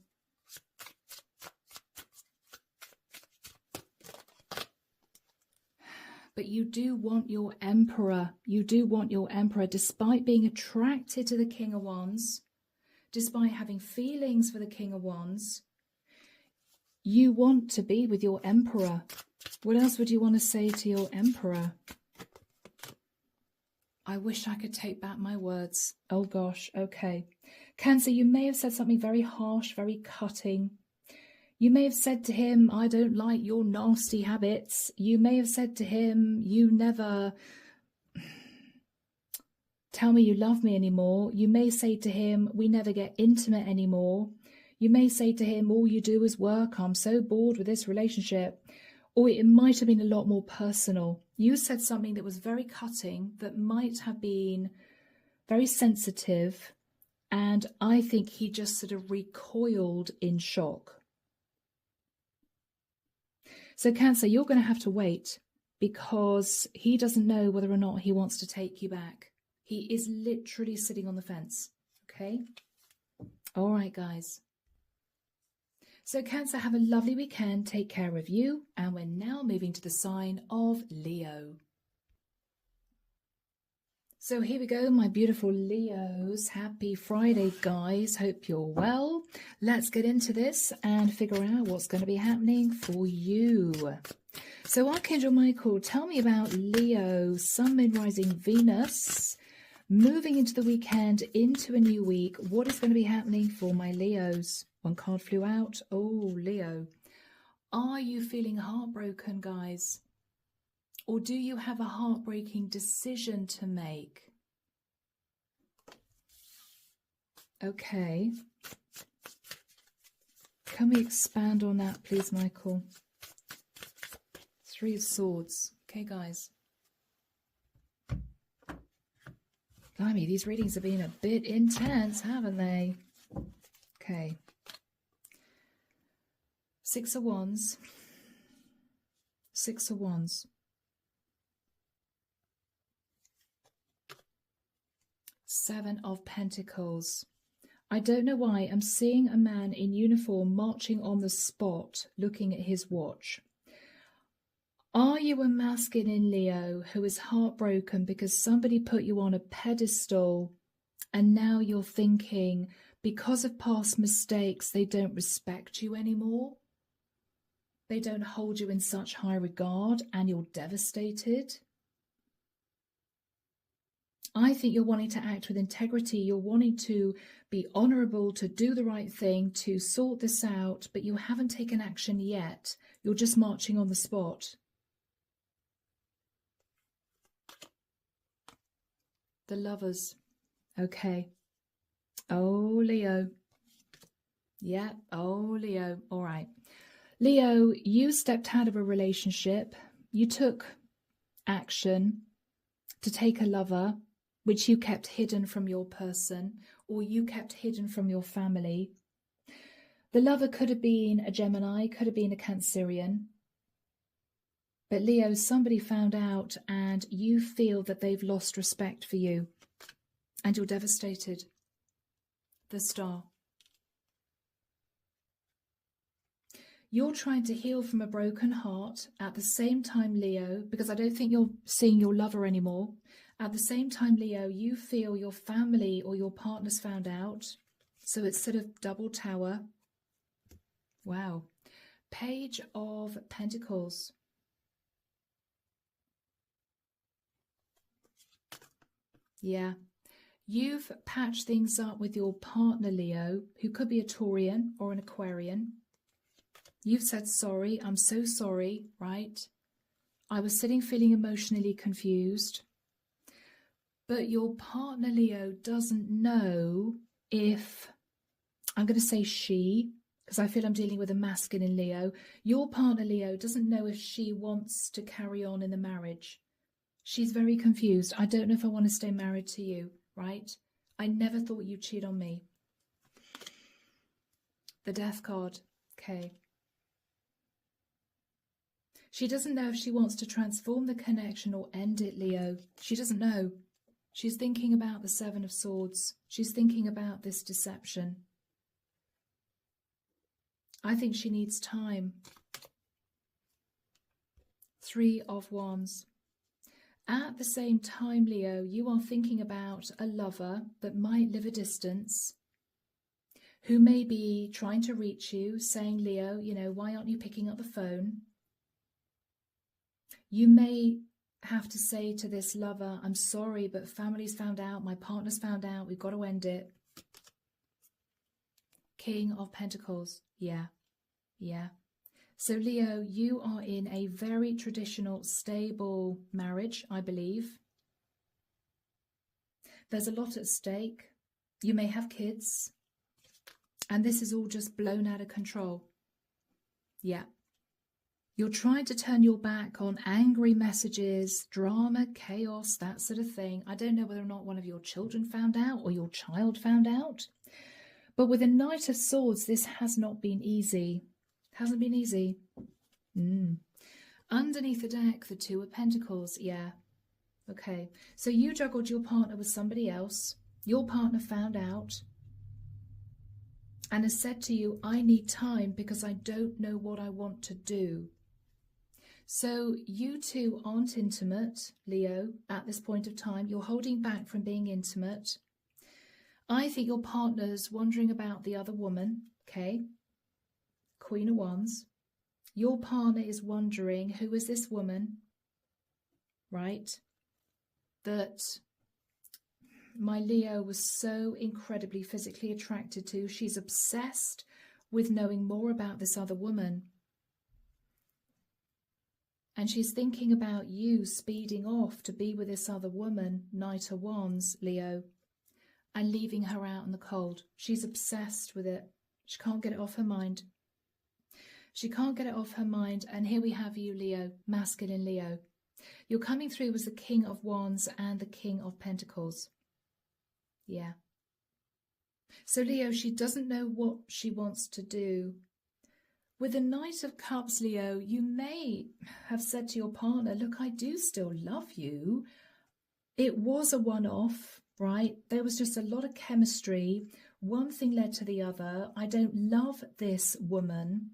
But you do want your Emperor. You do want your Emperor, despite being attracted to the King of Wands, despite having feelings for the King of Wands. You want to be with your Emperor. What else would you want to say to your Emperor? I wish I could take back my words. Oh gosh, okay. Cancer, you may have said something very harsh, very cutting. You may have said to him, I don't like your nasty habits. You may have said to him, you never tell me you love me anymore. You may say to him, we never get intimate anymore. You may say to him, all you do is work. I'm so bored with this relationship. Or it might have been a lot more personal. You said something that was very cutting, that might have been very sensitive. And I think he just sort of recoiled in shock. So Cancer, you're going to have to wait, because he doesn't know whether or not he wants to take you back. He is literally sitting on the fence. Okay? All right, guys. So Cancer, have a lovely weekend. Take care of you. And we're now moving to the sign of Leo. So here we go, my beautiful Leos. Happy Friday, guys. Hope you're well. Let's get into this and figure out what's going to be happening for you. So Archangel Michael, tell me about Leo, Sun, Moon, Rising, Venus, moving into the weekend, into a new week. What is going to be happening for my Leos? One card flew out. Oh, Leo. Are you feeling heartbroken, guys? Or do you have a heartbreaking decision to make? Okay. Can we expand on that, please, Michael? Three of Swords. Okay, guys. Blimey, these readings have been a bit intense, haven't they? Okay. Six of Wands. Six of Wands. Seven of Pentacles. I don't know why I'm seeing a man in uniform marching on the spot, looking at his watch. Are you a masculine Leo who is heartbroken because somebody put you on a pedestal and now you're thinking, because of past mistakes, they don't respect you anymore? They don't hold you in such high regard and you're devastated? I think you're wanting to act with integrity. You're wanting to be honourable, to do the right thing, to sort this out, but you haven't taken action yet. You're just marching on the spot. The Lovers. Okay. Oh, Leo. Yeah. Oh, Leo. All right. Leo, you stepped out of a relationship. You took action to take a lover, which you kept hidden from your person, or you kept hidden from your family. The lover could have been a Gemini, could have been a Cancerian. But Leo, somebody found out and you feel that they've lost respect for you. And you're devastated. The Star. You're trying to heal from a broken heart at the same time, Leo, because I don't think you're seeing your lover anymore. At the same time, Leo, you feel your family or your partner's found out. So it's sort of double tower. Wow. Page of Pentacles. Yeah. You've patched things up with your partner, Leo, who could be a Taurian or an Aquarian. You've said sorry. I'm so sorry, right? I was sitting feeling emotionally confused. But your partner, Leo, doesn't know if, I'm going to say she, because I feel I'm dealing with a masculine Leo. Your partner, Leo, doesn't know if she wants to carry on in the marriage. She's very confused. I don't know if I want to stay married to you, right? I never thought you'd cheat on me. The Death card. Okay. She doesn't know if she wants to transform the connection or end it, Leo. She doesn't know. She's thinking about the Seven of Swords. She's thinking about this deception. I think she needs time. Three of Wands. At the same time, Leo, you are thinking about a lover that might live a distance, who may be trying to reach you, saying, Leo, you know, why aren't you picking up the phone? You may have to say to this lover, I'm sorry, but family's found out, my partner's found out, we've got to end it. King of Pentacles. Yeah. So Leo, you are in a very traditional, stable marriage, I believe. There's a lot at stake. You may have kids. And this is all just blown out of control. Yeah. You're trying to turn your back on angry messages, drama, chaos, that sort of thing. I don't know whether or not one of your children found out or your child found out. But with the Knight of Swords, this has not been easy. Hasn't been easy. Underneath the deck, the Two of Pentacles. Yeah. Okay. So you juggled your partner with somebody else. Your partner found out and has said to you, I need time because I don't know what I want to do. So you two aren't intimate, Leo, at this point of time. You're holding back from being intimate. I think your partner's wondering about the other woman, okay? Queen of Wands. Your partner is wondering, who is this woman, right? That my Leo was so incredibly physically attracted to. She's obsessed with knowing more about this other woman. And she's thinking about you speeding off to be with this other woman, Knight of Wands, Leo, and leaving her out in the cold. She's obsessed with it. She can't get it off her mind. She can't get it off her mind. And here we have you, Leo, masculine Leo. You're coming through as the King of Wands and the King of Pentacles. Yeah. So, Leo, she doesn't know what she wants to do. With the Knight of Cups, Leo, you may have said to your partner, look, I do still love you. It was a one-off, right? There was just a lot of chemistry. One thing led to the other. I don't love this woman.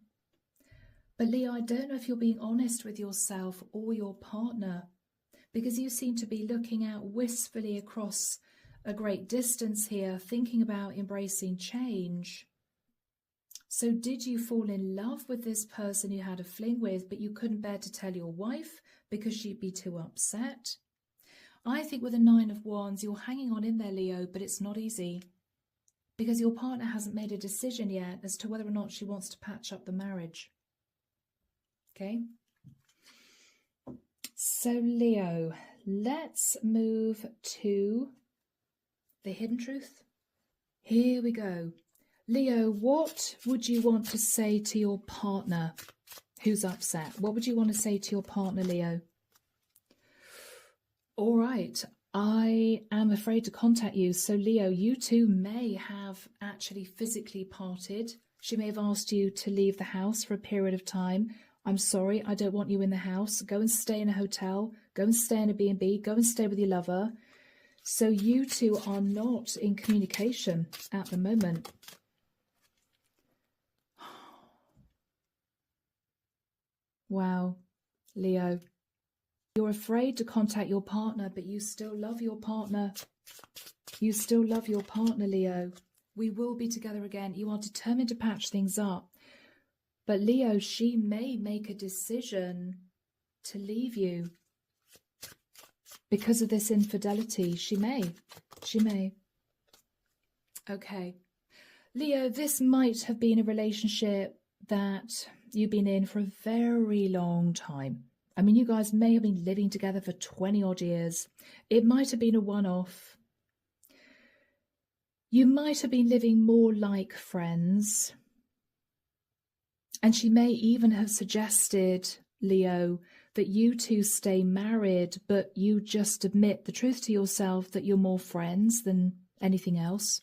But Leo, I don't know if you're being honest with yourself or your partner, because you seem to be looking out wistfully across a great distance here, thinking about embracing change. So did you fall in love with this person you had a fling with, but you couldn't bear to tell your wife because she'd be too upset? I think with the Nine of Wands, you're hanging on in there, Leo, but it's not easy because your partner hasn't made a decision yet as to whether or not she wants to patch up the marriage. Okay? So, Leo, let's move to the hidden truth. Here we go. Leo, what would you want to say to your partner who's upset? What would you want to say to your partner, Leo? All right, I am afraid to contact you. So, Leo, you two may have actually physically parted. She may have asked you to leave the house for a period of time. I'm sorry, I don't want you in the house. Go and stay in a hotel. Go and stay in a B&B. Go and stay with your lover. So you two are not in communication at the moment. Wow, Leo, you're afraid to contact your partner, but you still love your partner. You still love your partner, Leo. We will be together again. You are determined to patch things up. But Leo, she may make a decision to leave you because of this infidelity. She may. Okay. Leo, this might have been a relationship that you've been in for a very long time. I mean, you guys may have been living together for 20 odd years. It might have been a one-off. You might have been living more like friends. And she may even have suggested, Leo, that you two stay married, but you just admit the truth to yourself that you're more friends than anything else.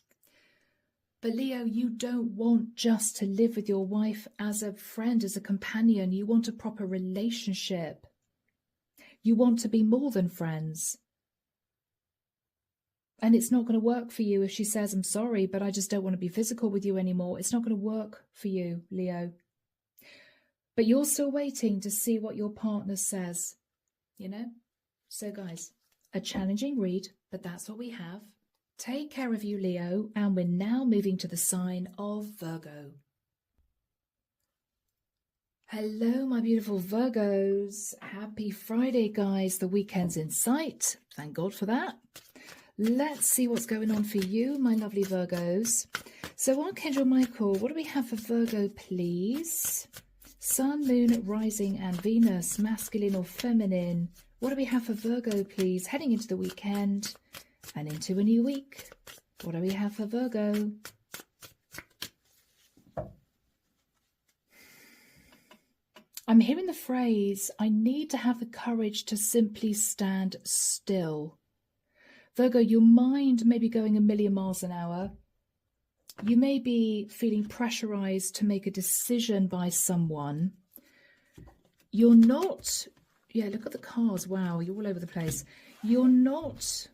But Leo, you don't want just to live with your wife as a friend, as a companion. You want a proper relationship. You want to be more than friends. And it's not going to work for you if she says, I'm sorry, but I just don't want to be physical with you anymore. It's not going to work for you, Leo. But you're still waiting to see what your partner says, you know? So guys, a challenging read, but that's what we have. Take care of you, Leo, and we're now moving to the sign of Virgo. Hello, my beautiful Virgos. Happy Friday, guys. The weekend's in sight. Thank God for that. Let's see what's going on for you, my lovely Virgos. So Archangel Michael, what do we have for Virgo, please? Sun, Moon, Rising and Venus, masculine or feminine. What do we have for Virgo, please? Heading into the weekend and into a new week. What do we have for Virgo? I'm hearing the phrase, I need to have the courage to simply stand still. Virgo, your mind may be going a million miles an hour. You may be feeling pressurized to make a decision by someone. You're not, yeah, look at the cards. Wow, you're all over the place. You're not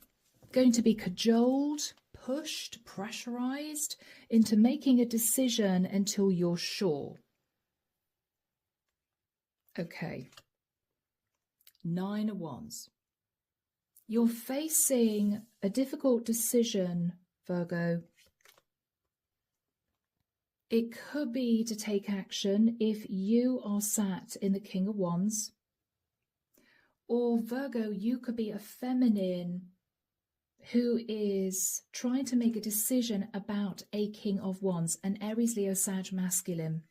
going to be cajoled, pushed, pressurized into making a decision until you're sure. Okay. 9 of Wands. You're facing a difficult decision, Virgo. It could be to take action if you are sat in the King of Wands. Or Virgo, you could be a feminine who is trying to make a decision about a King of Wands, an Aries, Leo, Sag, masculine.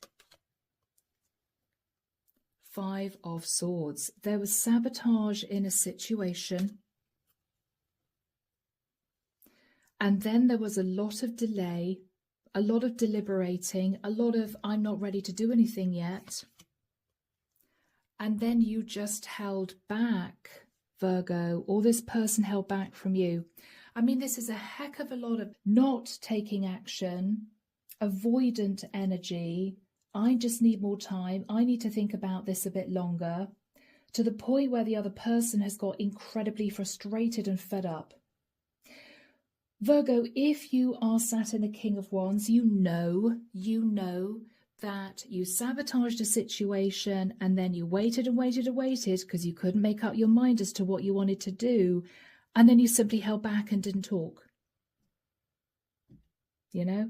5 of Swords. There was sabotage in a situation. And then there was a lot of delay, a lot of deliberating, a lot of I'm not ready to do anything yet. And then you just held back, Virgo, or this person held back from you. I mean, this is a heck of a lot of not taking action, avoidant energy. I just need more time. I need to think about this a bit longer, to the point where the other person has got incredibly frustrated and fed up. Virgo, if you are sat in the King of Wands, you know that you sabotaged a situation and then you waited and waited and waited because you couldn't make up your mind as to what you wanted to do. And then you simply held back and didn't talk. You know?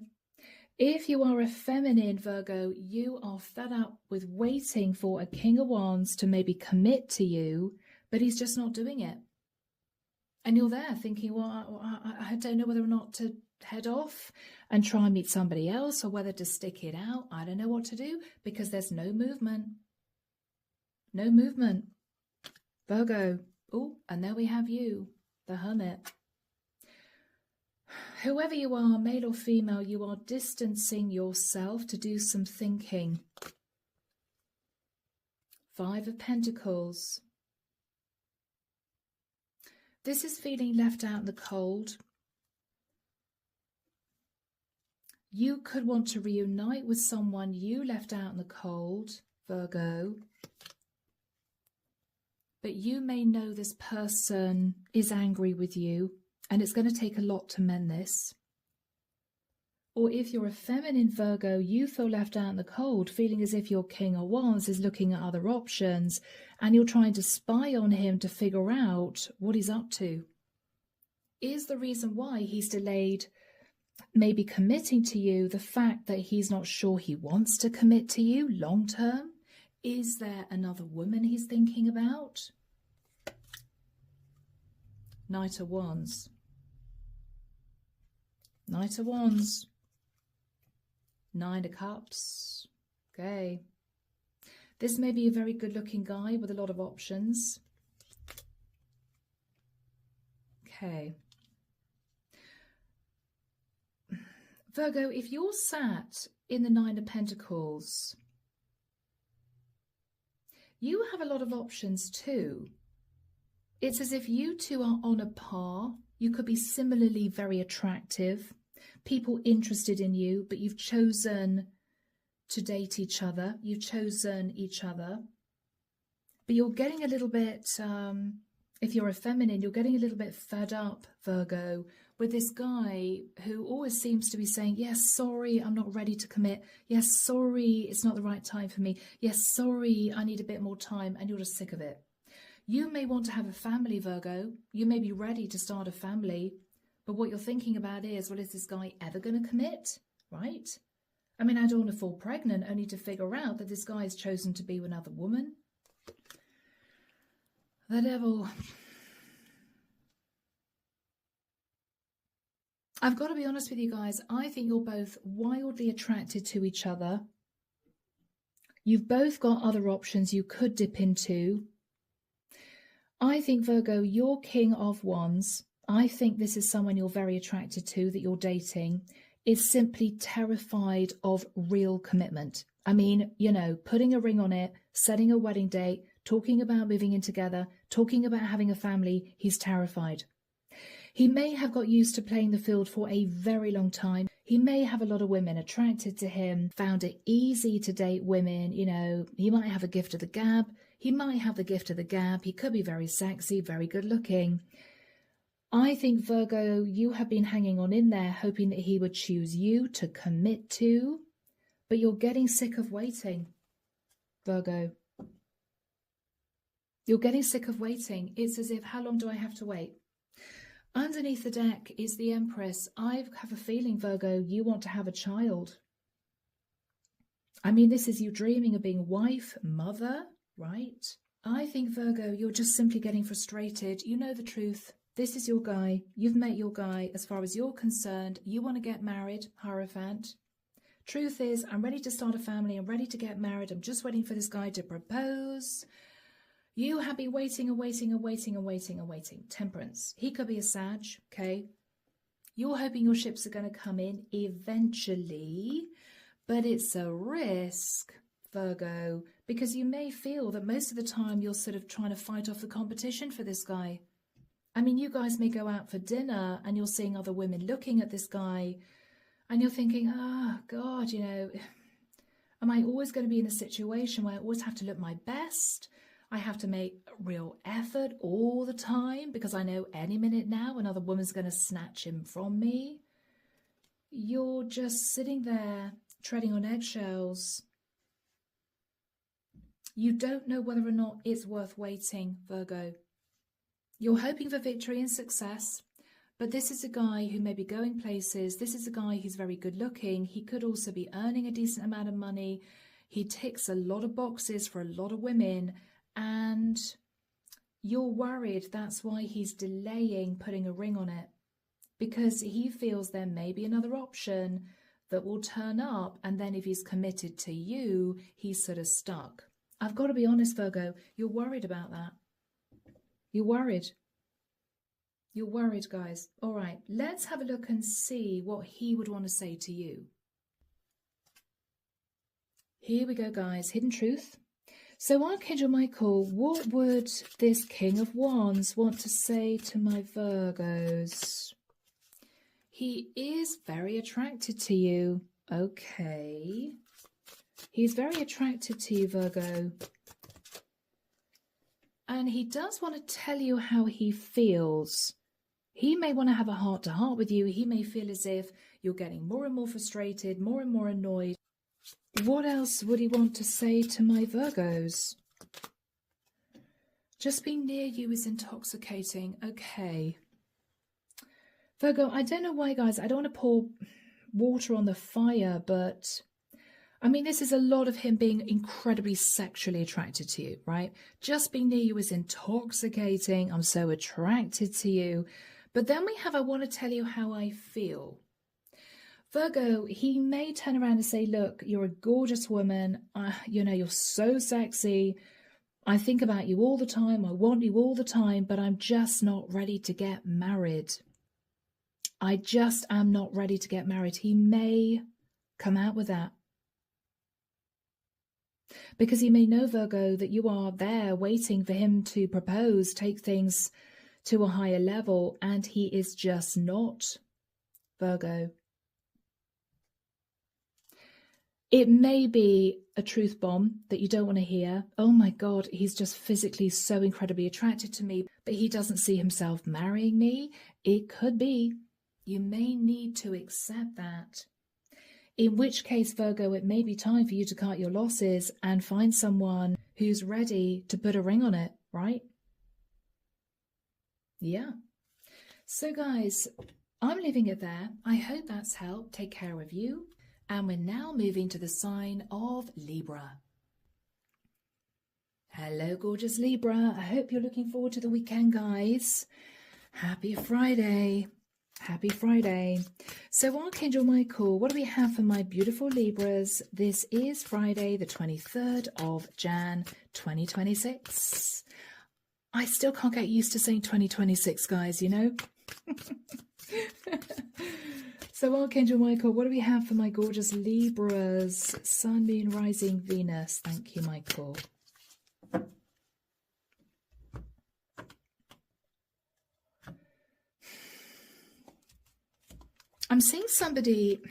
If you are a feminine, Virgo, you are fed up with waiting for a King of Wands to maybe commit to you, but he's just not doing it. And you're there thinking, well, I don't know whether or not to head off and try and meet somebody else or whether to stick it out. I don't know what to do because there's no movement. No movement. Virgo. Oh, and there we have you, the Hermit. Whoever you are, male or female, you are distancing yourself to do some thinking. 5 of Pentacles. This is feeling left out in the cold. You could want to reunite with someone you left out in the cold, Virgo. But you may know this person is angry with you, and it's going to take a lot to mend this. Or if you're a feminine, Virgo, you feel left out in the cold, feeling as if your King of Wands is looking at other options, and you're trying to spy on him to figure out what he's up to. Is the reason why he's delayed maybe committing to you the fact that he's not sure he wants to commit to you long term? Is there another woman he's thinking about? Knight of Wands. Knight of Wands. 9 of Cups. Okay. This may be a very good-looking guy with a lot of options. Okay. Virgo, if you're sat in the Nine of Pentacles, you have a lot of options too. It's as if you two are on a par. You could be similarly very attractive, people interested in you, but you've chosen to date each other. You've chosen each other. But you're getting a little bit, if you're a feminine, you're getting a little bit fed up, Virgo, with this guy who always seems to be saying, yes, sorry, I'm not ready to commit. Yes, sorry, it's not the right time for me. Yes, sorry, I need a bit more time. And you're just sick of it. You may want to have a family, Virgo. You may be ready to start a family. But what you're thinking about is, well, is this guy ever going to commit? Right? I mean, I don't want to fall pregnant only to figure out that this guy has chosen to be with another woman. The devil. I've got to be honest with you guys. I think you're both wildly attracted to each other. You've both got other options you could dip into. I think, Virgo, you're King of Wands. I think this is someone you're very attracted to, that you're dating, is simply terrified of real commitment. I mean, you know, putting a ring on it, setting a wedding date, talking about moving in together, talking about having a family. He's terrified. He may have got used to playing the field for a very long time. He may have a lot of women attracted to him, found it easy to date women. You know, he might have a gift of the gab. He might have the gift of the gab. He could be very sexy, very good looking. I think, Virgo, you have been hanging on in there, hoping that he would choose you to commit to, but you're getting sick of waiting, Virgo. You're getting sick of waiting. It's as if, how long do I have to wait? Underneath the deck is the Empress. I have a feeling, Virgo, you want to have a child. I mean, this is you dreaming of being wife, mother, right? I think, Virgo, you're just simply getting frustrated. You know the truth. This is your guy. You've met your guy. As far as you're concerned, you want to get married, Hierophant. Truth is, I'm ready to start a family. I'm ready to get married. I'm just waiting for this guy to propose. You have been waiting and waiting and waiting and waiting and waiting. Temperance. He could be a Sag, okay? You're hoping your ships are going to come in eventually, but it's a risk, Virgo, because you may feel that most of the time you're sort of trying to fight off the competition for this guy. I mean, you guys may go out for dinner and you're seeing other women looking at this guy and you're thinking, oh, God, you know, am I always going to be in a situation where I always have to look my best? I have to make a real effort all the time because I know any minute now another woman's going to snatch him from me. You're just sitting there treading on eggshells. You don't know whether or not it's worth waiting, Virgo. You're hoping for victory and success, but this is a guy who may be going places. This is a guy who's very good looking. He could also be earning a decent amount of money. He ticks a lot of boxes for a lot of women. And you're worried that's why he's delaying putting a ring on it, because he feels there may be another option that will turn up, and then if he's committed to you, he's sort of stuck. I've got to be honest, Virgo, you're worried about that. You're worried. You're worried, guys. All right, let's have a look and see what he would want to say to you. Here we go, guys. Hidden truth. So, Archangel Michael, what would this King of Wands want to say to my Virgos? He is very attracted to you. Okay. He's very attracted to you, Virgo. And he does want to tell you how he feels. He may want to have a heart-to-heart with you. He may feel as if you're getting more and more frustrated, more and more annoyed. What else would he want to say to my Virgos? Just being near you is intoxicating. Okay. Virgo, I don't know why, guys. I don't want to pour water on the fire, but I mean, this is a lot of him being incredibly sexually attracted to you, right? Just being near you is intoxicating. I'm so attracted to you. But then we have, I want to tell you how I feel. Virgo, he may turn around and say, look, you're a gorgeous woman. You know, you're so sexy. I think about you all the time. I want you all the time, but I'm just not ready to get married. I just am not ready to get married. He may come out with that. Because he may know, Virgo, that you are there waiting for him to propose, take things to a higher level, and he is just not, Virgo. It may be a truth bomb that you don't want to hear. Oh my God, he's just physically so incredibly attracted to me, but he doesn't see himself marrying me. It could be. You may need to accept that. In which case, Virgo, it may be time for you to cut your losses and find someone who's ready to put a ring on it, right? Yeah. So guys, I'm leaving it there. I hope that's helped. Take care of you. And we're now moving to the sign of Libra. Hello, gorgeous Libra. I hope you're looking forward to the weekend, guys. Happy Friday. Happy Friday. So Archangel Michael, what do we have for my beautiful Libras? This is Friday, the 23rd of Jan, 2026. I still can't get used to saying 2026, guys, you know? So Archangel Michael, what do we have for my gorgeous Libras? Sun, Moon, Rising, Venus. Thank you, Michael. I'm seeing somebody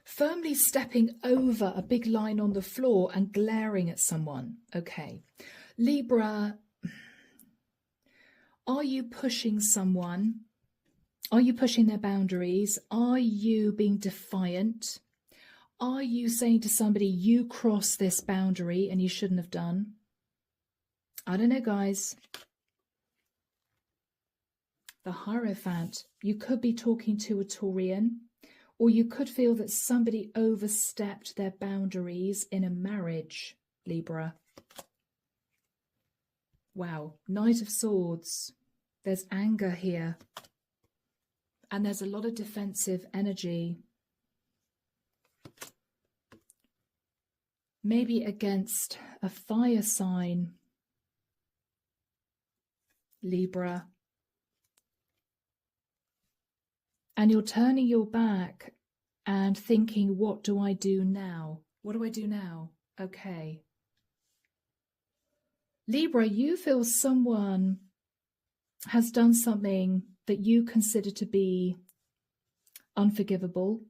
firmly stepping over a big line on the floor and glaring at someone. Okay. Libra, are you pushing someone? Are you pushing their boundaries? Are you being defiant? Are you saying to somebody, you crossed this boundary and you shouldn't have done? I don't know, guys. The Hierophant, you could be talking to a Taurian, or you could feel that somebody overstepped their boundaries in a marriage, Libra. Wow, Knight of Swords. There's anger here. And there's a lot of defensive energy. Maybe against a fire sign, Libra. And you're turning your back and thinking, what do I do now? What do I do now? Okay. Libra, you feel someone has done something that you consider to be unforgivable.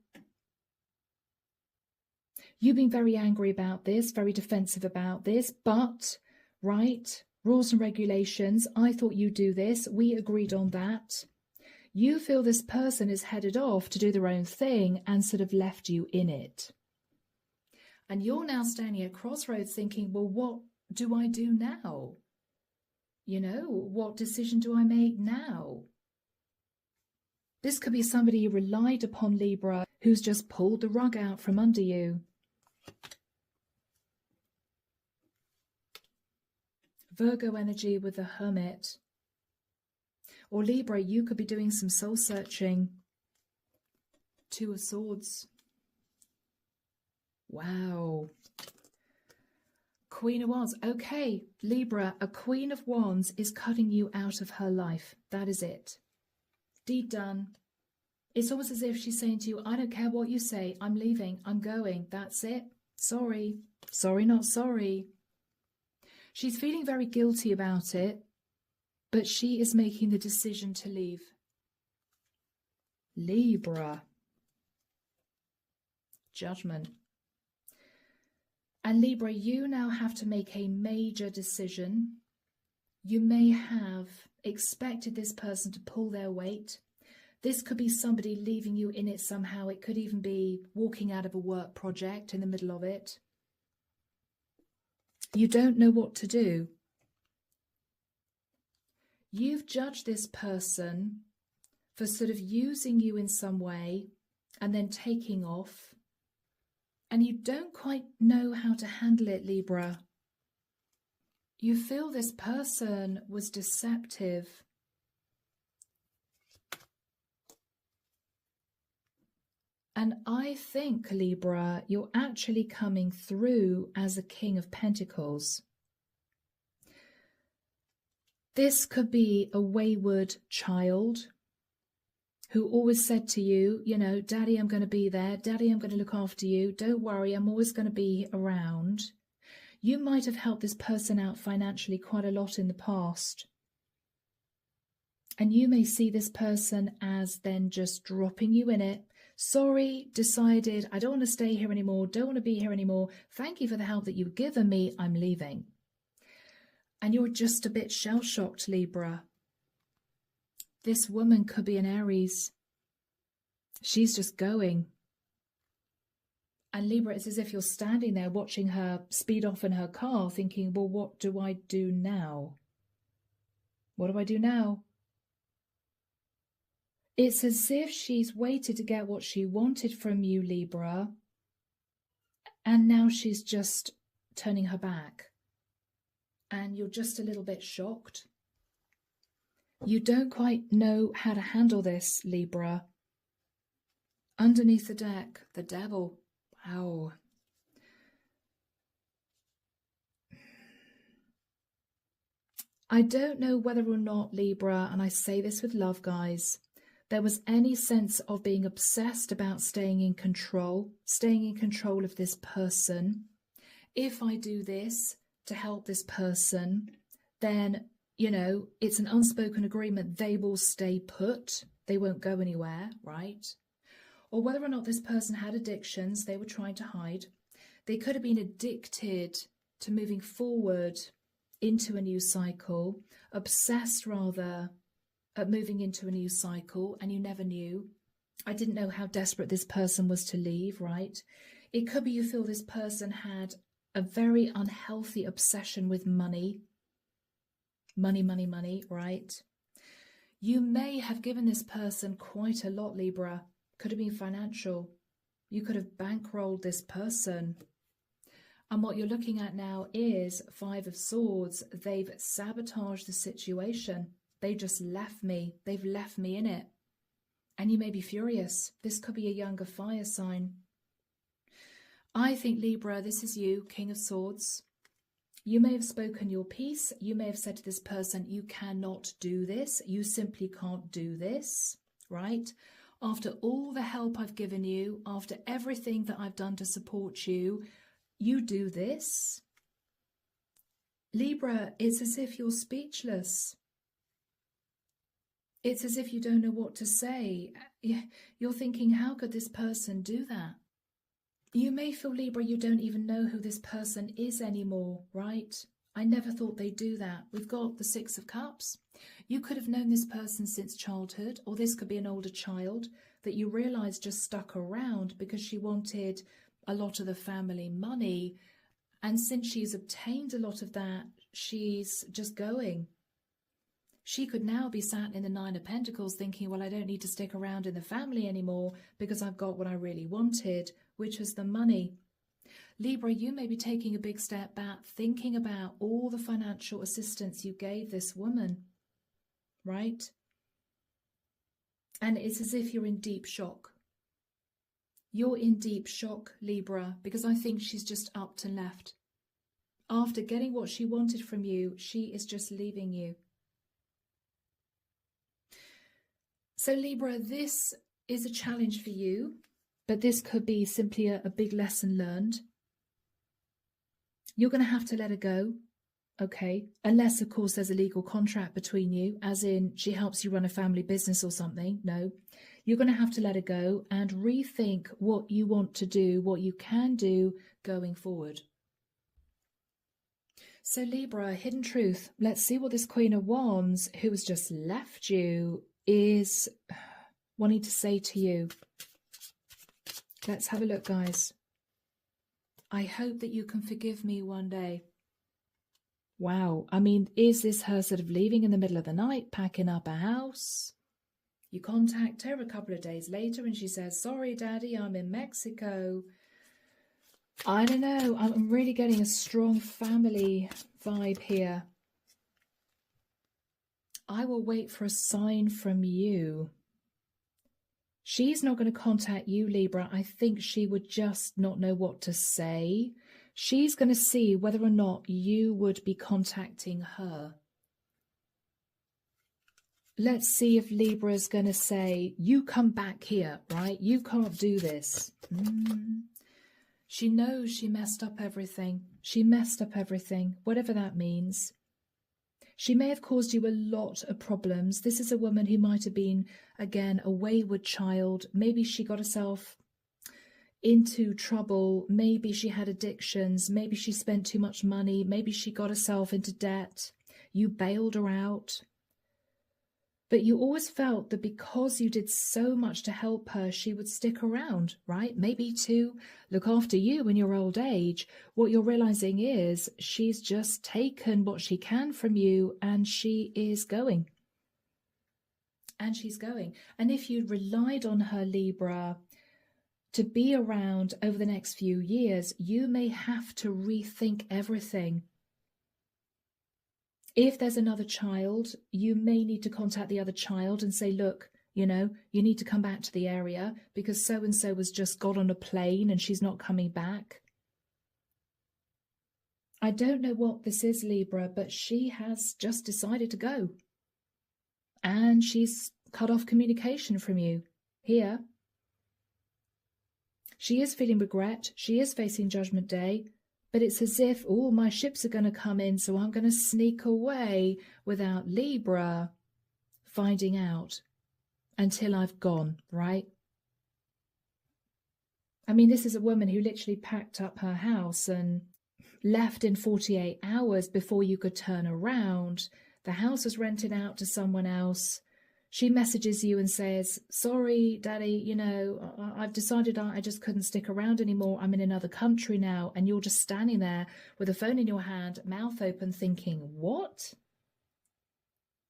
You've been very angry about this, very defensive about this, but, right, rules and regulations, I thought you'd do this, we agreed on that. You feel this person is headed off to do their own thing and sort of left you in it. And you're now standing at crossroads thinking, well, what do I do now? You know, what decision do I make now? This could be somebody you relied upon, Libra, who's just pulled the rug out from under you. Virgo energy with the Hermit. Or Libra, you could be doing some soul searching. Two of Swords. Wow. Queen of Wands. Okay, Libra, a Queen of Wands is cutting you out of her life. That is it. Deed done. It's almost as if she's saying to you, I don't care what you say. I'm leaving. I'm going. That's it. Sorry. Sorry, not sorry. She's feeling very guilty about it, but she is making the decision to leave. Libra. Judgment. And Libra, you now have to make a major decision. You may have expected this person to pull their weight. This could be somebody leaving you in it somehow. It could even be walking out of a work project in the middle of it. You don't know what to do. You've judged this person for sort of using you in some way and then taking off. And you don't quite know how to handle it, Libra. You feel this person was deceptive. And I think, Libra, you're actually coming through as a King of Pentacles. This could be a wayward child who always said to you, you know, Daddy, I'm going to be there. Daddy, I'm going to look after you. Don't worry, I'm always going to be around. You might have helped this person out financially quite a lot in the past. And you may see this person as then just dropping you in it. Sorry, decided, I don't want to stay here anymore. Don't want to be here anymore. Thank you for the help that you've given me. I'm leaving. And you're just a bit shell-shocked, Libra. This woman could be an Aries. She's just going. And Libra, it's as if you're standing there watching her speed off in her car thinking, well, what do I do now? What do I do now? It's as if she's waited to get what she wanted from you, Libra, and now she's just turning her back. And you're just a little bit shocked. You don't quite know how to handle this, Libra. Underneath the deck, the devil. Wow. I don't know whether or not, Libra, and I say this with love, guys, there was any sense of being obsessed about staying in control of this person. If I do this to help this person, then, you know, it's an unspoken agreement. They will stay put. They won't go anywhere, right? Or whether or not this person had addictions they were trying to hide. They could have been addicted to moving forward into a new cycle, obsessed rather at moving into a new cycle, and you never knew. I didn't know how desperate this person was to leave, right? It could be you feel this person had a very unhealthy obsession with money. Money, right? You may have given this person quite a lot, Libra. Could have been financial. You could have bankrolled this person. And what you're looking at now is Five of Swords. They've sabotaged the situation. They just left me. They've left me in it. And you may be furious. This could be a younger fire sign. I think, Libra, this is you, King of Swords. You may have spoken your piece. You may have said to this person, you cannot do this. You simply can't do this, right? After all the help I've given you, after everything that I've done to support you, you do this. Libra, it's as if you're speechless. It's as if you don't know what to say. You're thinking, how could this person do that? You may feel, Libra, you don't even know who this person is anymore, right? I never thought they'd do that. We've got the Six of Cups. You could have known this person since childhood, or this could be an older child that you realise just stuck around because she wanted a lot of the family money. And since she's obtained a lot of that, she's just going. She could now be sat in the Nine of Pentacles thinking, well, I don't need to stick around in the family anymore because I've got what I really wanted, which was the money. Libra, you may be taking a big step back, thinking about all the financial assistance you gave this woman, right? And it's as if you're in deep shock. You're in deep shock, Libra, because I think she's just upped and left. After getting what she wanted from you, she is just leaving you. So Libra, this is a challenge for you, but this could be simply a big lesson learned. You're going to have to let her go, okay? Unless, of course, there's a legal contract between you, as in she helps you run a family business or something. No, you're going to have to let her go and rethink what you want to do, what you can do going forward. So Libra, hidden truth. Let's see what this Queen of Wands, who has just left you, is wanting to say to you. Let's have a look, guys. I hope that you can forgive me one day. Wow. I mean, is this her sort of leaving in the middle of the night, packing up a house? You contact her a couple of days later and she says, sorry, Daddy, I'm in Mexico. I don't know. I'm really getting a strong family vibe here. I will wait for a sign from you. She's not going to contact you, Libra. I think she would just not know what to say. She's going to see whether or not you would be contacting her. Let's see if Libra's going to say, you come back here, right? You can't do this. She knows she messed up everything. She messed up everything, whatever that means. She may have caused you a lot of problems. This is a woman who might have been, again, a wayward child. Maybe she got herself into trouble. Maybe she had addictions. Maybe she spent too much money. Maybe she got herself into debt. You bailed her out. But you always felt that because you did so much to help her, she would stick around, right? Maybe to look after you in your old age. What you're realizing is she's just taken what she can from you and she is going. And she's going. And if you relied on her, Libra, to be around over the next few years, you may have to rethink everything. If there's another child, you may need to contact the other child and say, look, you know, you need to come back to the area because so-and-so has just got on a plane and she's not coming back. I don't know what this is, Libra, but she has just decided to go. And she's cut off communication from you here. She is feeling regret. She is facing Judgment Day. But it's as if, oh, my ships are going to come in, so I'm going to sneak away without Libra finding out until I've gone, right? I mean, this is a woman who literally packed up her house and left in 48 hours before you could turn around. The house was rented out to someone else. She messages you and says, sorry, Daddy, you know, I've decided I just couldn't stick around anymore. I'm in another country now. And you're just standing there with a phone in your hand, mouth open, thinking, what?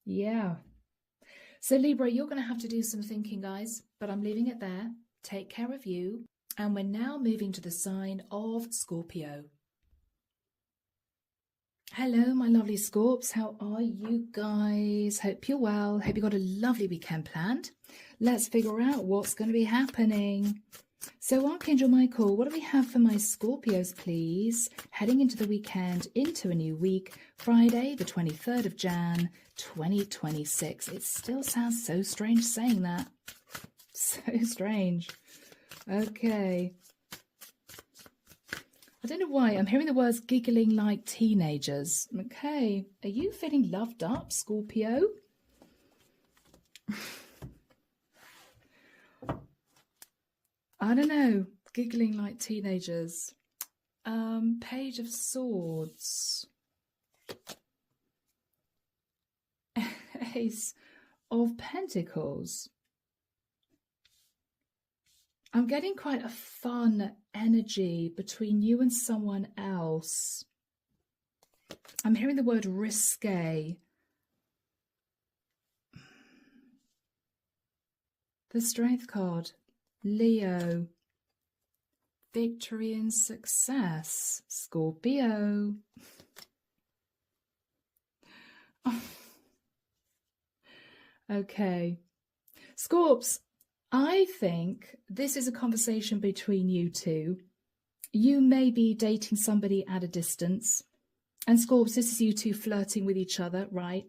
Yeah. So Libra, you're going to have to do some thinking, guys, but I'm leaving it there. Take care of you. And we're now moving to the sign of Scorpio. Hello, my lovely Scorps. How are you guys? Hope you're well. Hope you got a lovely weekend planned. Let's figure out what's going to be happening. So, Archangel Michael, what do we have for my Scorpios, please? Heading into the weekend, into a new week, Friday, the 23rd of Jan, 2026. It still sounds so strange saying that. So strange. Okay. I don't know why, I'm hearing the words giggling like teenagers. Okay, are you feeling loved up, Scorpio? I don't know, giggling like teenagers. Page of Swords. Ace of Pentacles. I'm getting quite a fun energy between you and someone else. I'm hearing the word risque. The Strength card. Leo. Victory and success. Scorpio. Okay. Scorps. I think this is a conversation between you two. You may be dating somebody at a distance. And Scorps, this is you two flirting with each other, right?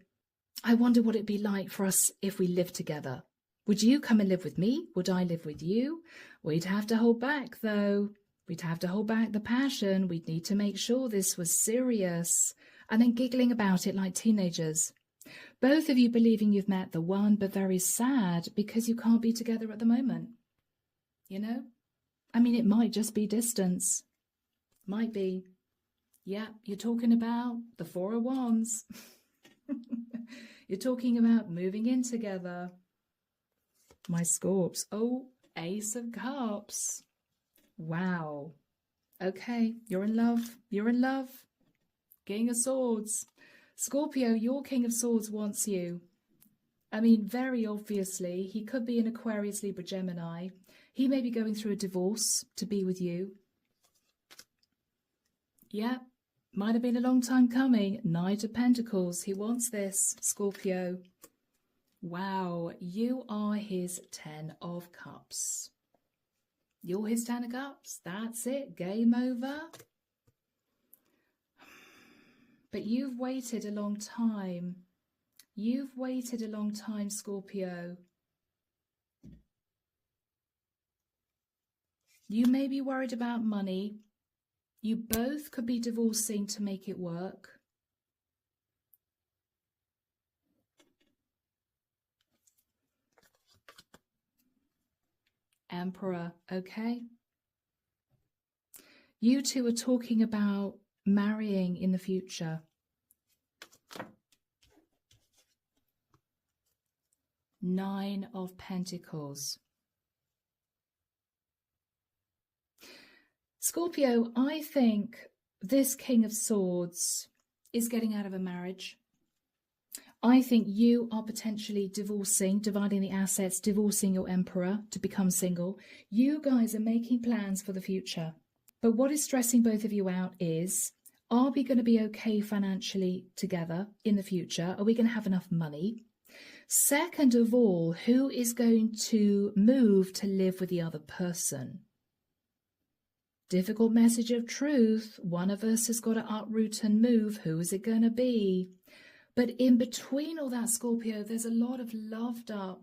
I wonder what it'd be like for us if we lived together. Would you come and live with me? Would I live with you? We'd have to hold back, though. We'd have to hold back the passion. We'd need to make sure this was serious. And then giggling about it like teenagers. Both of you believing you've met the one, but very sad because you can't be together at the moment. You know? I mean, it might just be distance. Might be. Yeah, you're talking about the Four of Wands. You're talking about moving in together. My Scorps. Oh, Ace of Cups. Wow. Okay, you're in love. You're in love. King of Swords. Scorpio, your King of Swords wants you. I mean, very obviously, he could be an Aquarius, Libra, Gemini. He may be going through a divorce to be with you. Yeah, might have been a long time coming. Knight of Pentacles. He wants this, Scorpio. Wow, you are his 10 of Cups. You're his 10 of Cups. That's it. Game over. But you've waited a long time. You've waited a long time, Scorpio. You may be worried about money. You both could be divorcing to make it work. Emperor, okay? You two are talking about marrying in the future. Nine of Pentacles. Scorpio, I think this King of Swords is getting out of a marriage. I think you are potentially divorcing, dividing the assets, divorcing your Emperor to become single. You guys are making plans for the future. But what is stressing both of you out is, are we going to be okay financially together in the future? Are we going to have enough money? Second of all, who is going to move to live with the other person? Difficult message of truth. One of us has got to uproot and move. Who is it going to be? But in between all that, Scorpio, there's a lot of loved up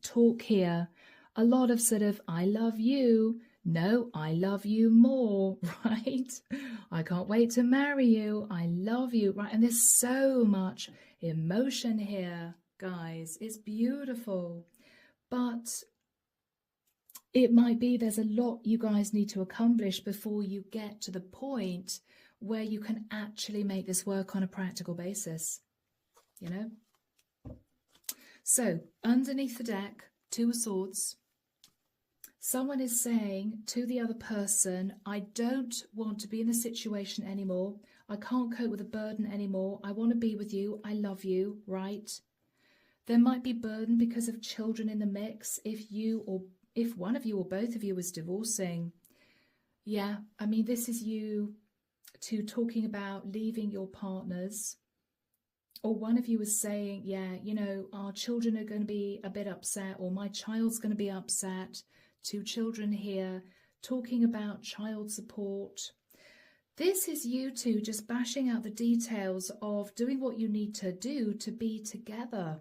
talk here. A lot of sort of, I love you. No, I love you more, right? I can't wait to marry you. I love you, right? And there's so much emotion here, guys. It's beautiful. But it might be there's a lot you guys need to accomplish before you get to the point where you can actually make this work on a practical basis, you know? So underneath the deck, Two of Swords. Someone is saying to the other person, I don't want to be in this situation anymore. I can't cope with the burden anymore. I want to be with you. I love you, right? There might be burden because of children in the mix if one of you or both of you is divorcing. Yeah, I mean, this is you two talking about leaving your partners. Or one of you is saying, yeah, you know, our children are going to be a bit upset, or my child's going to be upset. Two children here talking about child support. This is you two just bashing out the details of doing what you need to do to be together.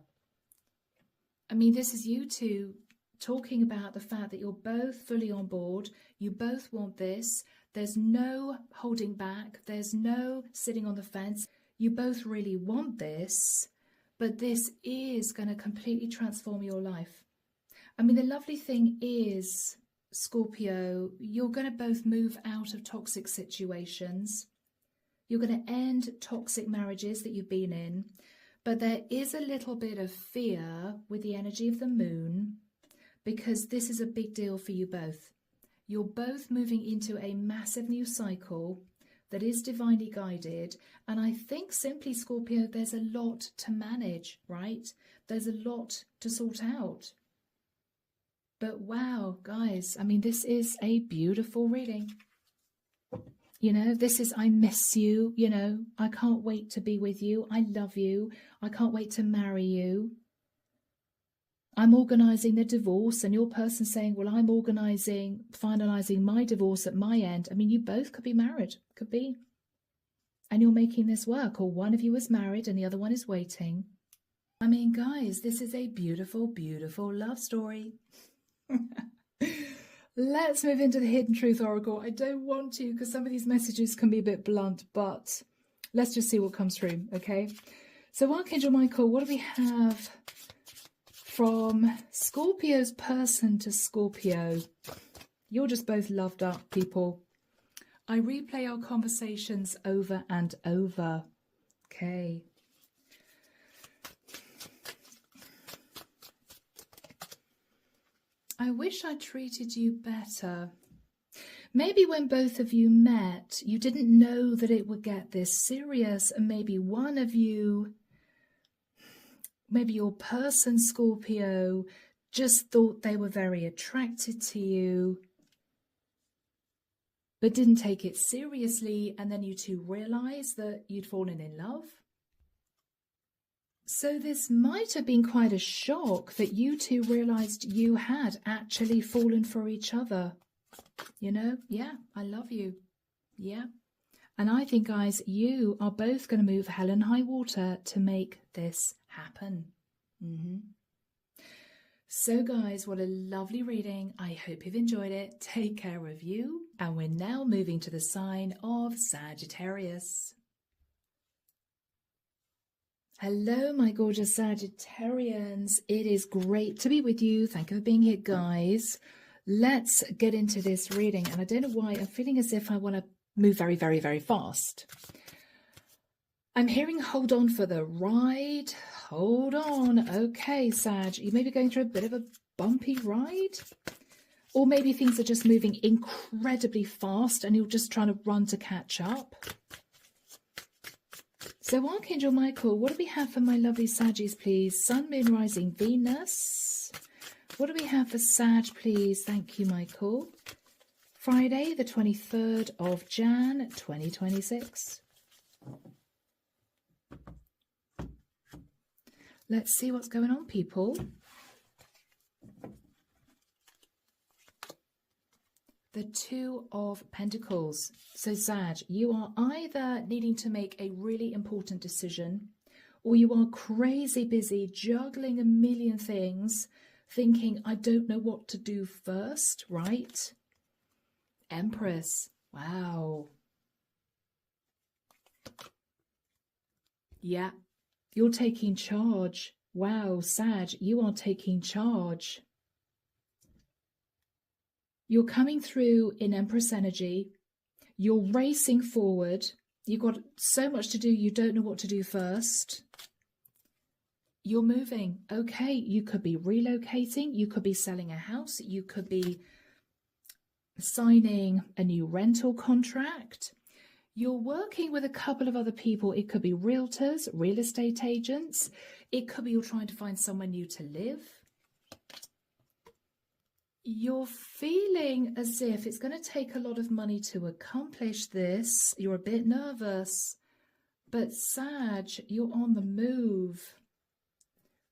I mean, this is you two talking about the fact that you're both fully on board. You both want this. There's no holding back. There's no sitting on the fence. You both really want this, but this is going to completely transform your life. I mean, the lovely thing is, Scorpio, you're going to both move out of toxic situations. You're going to end toxic marriages that you've been in. But there is a little bit of fear with the energy of the moon, because this is a big deal for you both. You're both moving into a massive new cycle that is divinely guided. And I think simply, Scorpio, there's a lot to manage, right? There's a lot to sort out. But wow, guys, I mean, this is a beautiful reading. You know, this is, I miss you, you know, I can't wait to be with you. I love you. I can't wait to marry you. I'm organising the divorce, and your person saying, well, I'm finalising my divorce at my end. I mean, you both could be married, could be. And you're making this work, or one of you is married and the other one is waiting. I mean, guys, this is a beautiful, beautiful love story. Let's move into the Hidden Truth Oracle. I don't want to, because some of these messages can be a bit blunt, but let's just see what comes through, okay? So Archangel Michael, what do we have from Scorpio's person to Scorpio? You're just both loved up, people. I replay our conversations over and over. Okay. I wish I treated you better. Maybe when both of you met, you didn't know that it would get this serious, and maybe one of you, maybe your person, Scorpio, just thought they were very attracted to you, but didn't take it seriously, and then you two realised that you'd fallen in love. So this might have been quite a shock that you two realized you had actually fallen for each other. You know, yeah, I love you. Yeah. And I think, guys, you are both going to move hell and high water to make this happen. So, guys, what a lovely reading. I hope you've enjoyed it. Take care of you. And we're now moving to the sign of Sagittarius. Hello, my gorgeous Sagittarians. It is great to be with you. Thank you for being here, guys. Let's get into this reading. And I don't know why I'm feeling as if I want to move very, very, very fast. I'm hearing hold on for the ride. Hold on. Okay, Sag, you may be going through a bit of a bumpy ride. Or maybe things are just moving incredibly fast and you're just trying to run to catch up. So Archangel Michael, what do we have for my lovely Saggies, please? Sun, Moon, Rising, Venus. What do we have for Sag, please? Thank you, Michael. Friday, the 23rd of Jan, 2026. Let's see what's going on, people. The Two of Pentacles. So, Sag, you are either needing to make a really important decision or you are crazy busy juggling a million things, thinking, I don't know what to do first, right? Empress. Wow. Yeah, you're taking charge. Wow, Sag, you are taking charge. You're coming through in Empress energy. You're racing forward. You've got so much to do, you don't know what to do first. You're moving. Okay, you could be relocating. You could be selling a house. You could be signing a new rental contract. You're working with a couple of other people. It could be realtors, real estate agents. It could be you're trying to find somewhere new to live. You're feeling as if it's going to take a lot of money to accomplish this. You're a bit nervous. But Sag, you're on the move.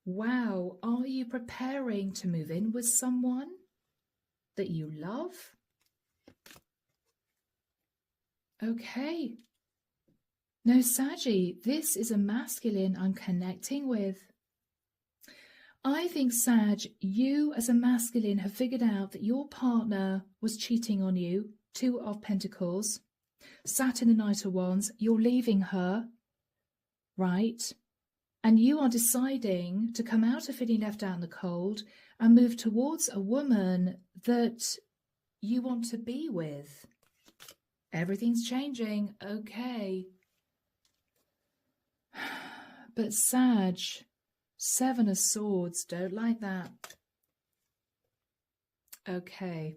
Wow, are you preparing to move in with someone that you love? Okay. No, Saggy, this is a masculine I'm connecting with. I think, Sag, you as a masculine have figured out that your partner was cheating on you. Two of Pentacles. Saturn, the Knight of Wands. You're leaving her, right? And you are deciding to come out of feeling left out in the cold and move towards a woman that you want to be with. Everything's changing. Okay. But Sag, Seven of Swords, don't like that. Okay.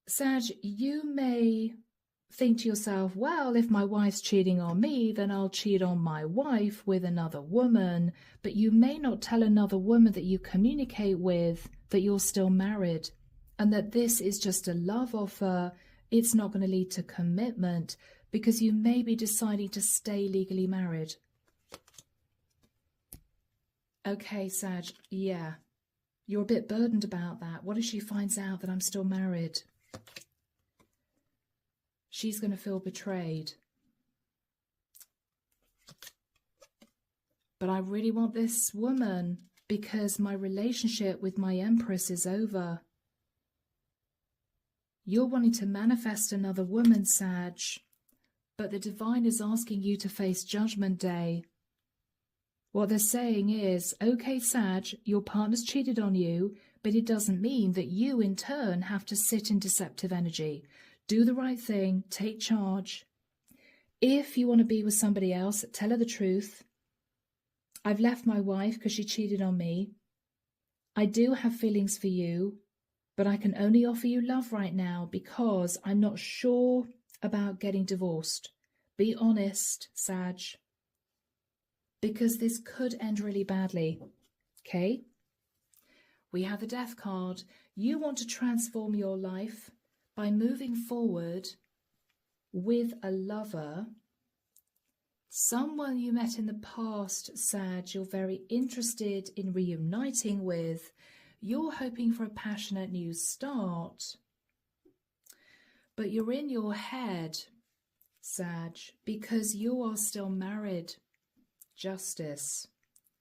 Sag, you may think to yourself, well, if my wife's cheating on me, then I'll cheat on my wife with another woman. But you may not tell another woman that you communicate with that you're still married and that this is just a love offer. It's not going to lead to commitment because you may be deciding to stay legally married. Okay, Sag, yeah, you're a bit burdened about that. What if she finds out that I'm still married? She's going to feel betrayed. But I really want this woman because my relationship with my Empress is over. You're wanting to manifest another woman, Sag, but the divine is asking you to face Judgment Day. What they're saying is, okay, Sag, your partner's cheated on you, but it doesn't mean that you in turn have to sit in deceptive energy. Do the right thing, take charge. If you want to be with somebody else, tell her the truth. I've left my wife because she cheated on me. I do have feelings for you, but I can only offer you love right now because I'm not sure about getting divorced. Be honest, Sag, because this could end really badly. Okay? We have the Death card. You want to transform your life by moving forward with a lover Someone you met in the past, Sag, you're very interested in reuniting with. You're hoping for a passionate new start. But you're in your head, Sag, because you are still married. Justice.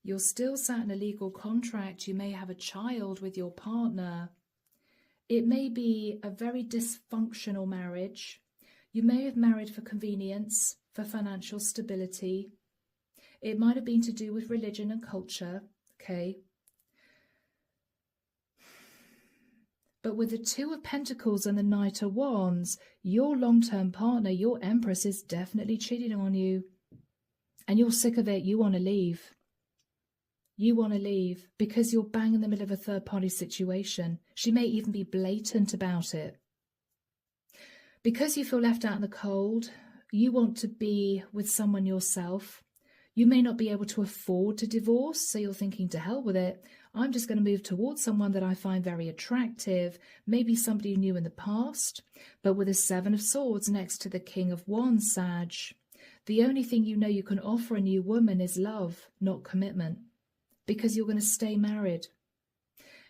You're still sat in a legal contract. You may have a child with your partner. It may be a very dysfunctional marriage. You may have married for convenience, for financial stability. It might have been to do with religion and culture, okay? But with the Two of Pentacles and the Knight of Wands, your long-term partner, your Empress, is definitely cheating on you. And you're sick of it. You want to leave. You want to leave because you're bang in the middle of a third-party situation. She may even be blatant about it. Because you feel left out in the cold, you want to be with someone yourself. You may not be able to afford to divorce, so you're thinking, to hell with it. I'm just going to move towards someone that I find very attractive, maybe somebody you knew in the past. But with a Seven of Swords next to the King of Wands, Sag, the only thing you know you can offer a new woman is love, not commitment, because you're going to stay married.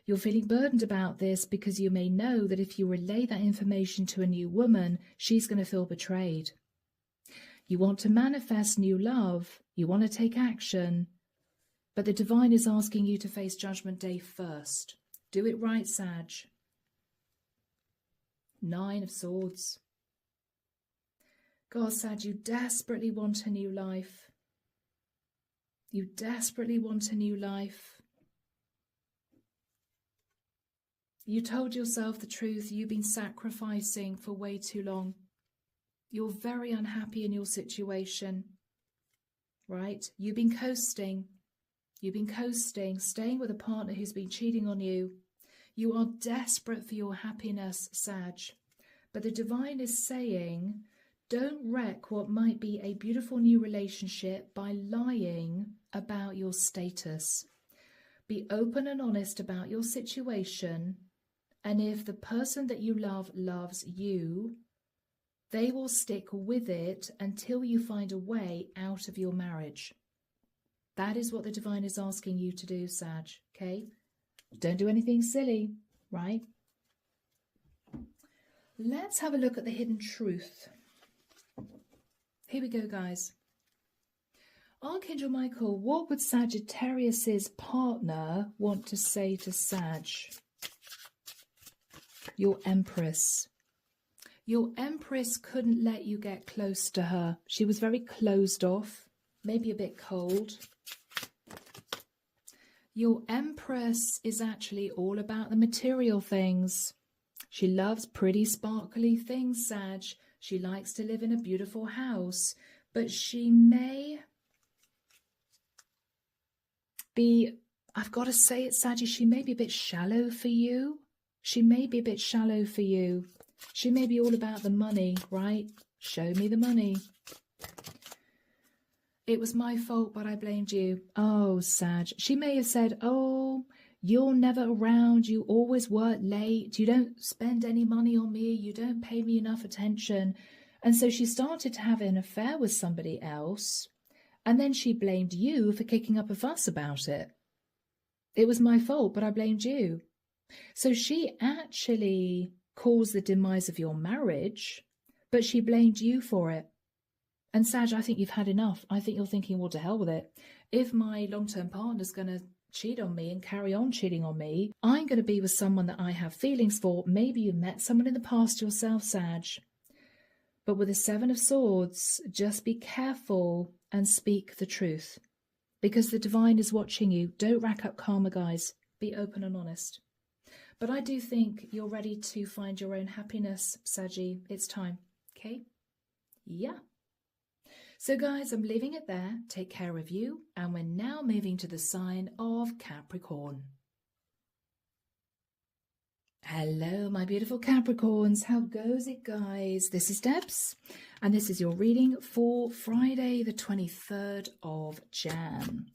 You're feeling burdened about this because you may know that if you relay that information to a new woman, she's going to feel betrayed. You want to manifest new love. You want to take action. But the divine is asking you to face Judgment Day first. Do it right, Sag. Nine of Swords. God, Sag, you desperately want a new life. You desperately want a new life. You told yourself the truth. You've been sacrificing for way too long. You're very unhappy in your situation, right? You've been coasting. You've been coasting, staying with a partner who's been cheating on you. You are desperate for your happiness, Sag. But the divine is saying, don't wreck what might be a beautiful new relationship by lying about your status. Be open and honest about your situation. And if the person that you love loves you, they will stick with it until you find a way out of your marriage. That is what the divine is asking you to do, Sag, okay? Don't do anything silly, right? Let's have a look at the hidden truth. Here we go, guys. Archangel Michael, what would Sagittarius's partner want to say to Sag? Your Empress. Your Empress couldn't let you get close to her. She was very closed off, maybe a bit cold. Your Empress is actually all about the material things. She loves pretty sparkly things, Sag. She likes to live in a beautiful house, but she may be, I've got to say it, Sag, she may be a bit shallow for you. She may be a bit shallow for you. She may be all about the money, right? Show me the money. It was my fault, but I blamed you. Oh, Sag. She may have said, oh, you're never around. You always work late. You don't spend any money on me. You don't pay me enough attention. And so she started to have an affair with somebody else. And then she blamed you for kicking up a fuss about it. It was my fault, but I blamed you. So she actually caused the demise of your marriage, but she blamed you for it. And Sag, I think you've had enough. I think you're thinking, well, to hell with it. If my long-term partner's going to cheat on me and carry on cheating on me, I'm going to be with someone that I have feelings for. Maybe you met someone in the past yourself, Sag. But with the Seven of Swords, just be careful and speak the truth. Because the divine is watching you. Don't rack up karma, guys. Be open and honest. But I do think you're ready to find your own happiness, Saggy. It's time, okay? Yeah. So, guys, I'm leaving it there. Take care of you. And we're now moving to the sign of Capricorn. Hello, my beautiful Capricorns. How goes it, guys? This is Debs, and this is your reading for Friday, the 23rd of Jan.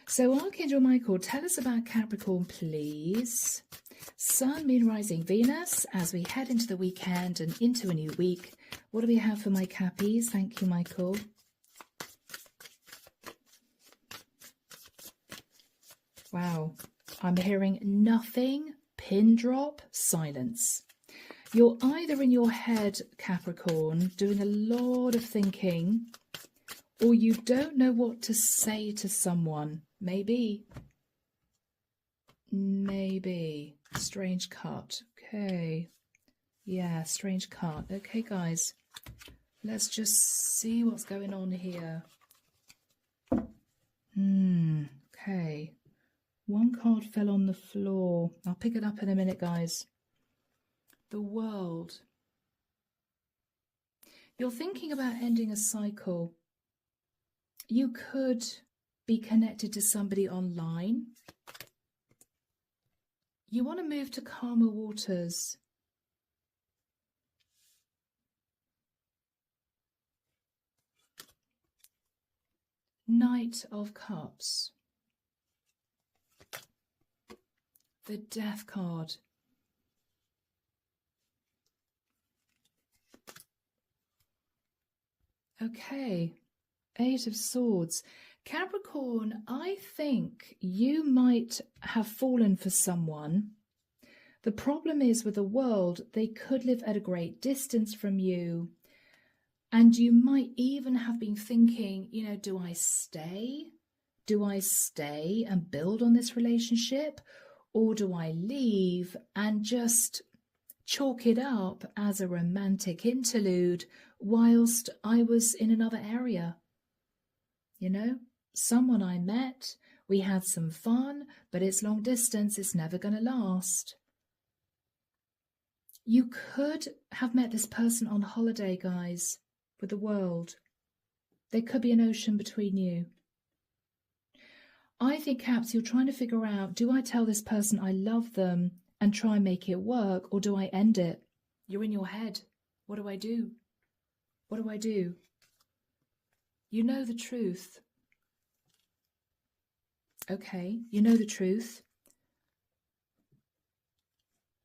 So, Archangel Michael, tell us about Capricorn, please. Sun, Moon, Rising, Venus, as we head into the weekend and into a new week. What do we have for my Cappies? Thank you, Michael. Wow. I'm hearing nothing, pin drop, silence. You're either in your head, Capricorn, doing a lot of thinking, or you don't know what to say to someone. Maybe. Strange cut. Okay. Yeah, strange cut. Okay, guys. Let's just see what's going on here. Okay. One card fell on the floor. I'll pick it up in a minute, guys. The World. You're thinking about ending a cycle. You could be connected to somebody online. You want to move to calmer waters. Knight of Cups. The Death card. Okay, Eight of Swords. Capricorn, I think you might have fallen for someone. The problem is with the World, they could live at a great distance from you. And you might even have been thinking, you know, do I stay? Do I stay and build on this relationship? Or do I leave and just chalk it up as a romantic interlude whilst I was in another area? You know, someone I met, we had some fun, but it's long distance, it's never going to last. You could have met this person on holiday, guys, with the World. There could be an ocean between you. I think, Caps, you're trying to figure out, do I tell this person I love them and try and make it work, or do I end it? You're in your head. What do I do? What do I do? You know the truth. Okay, you know the truth.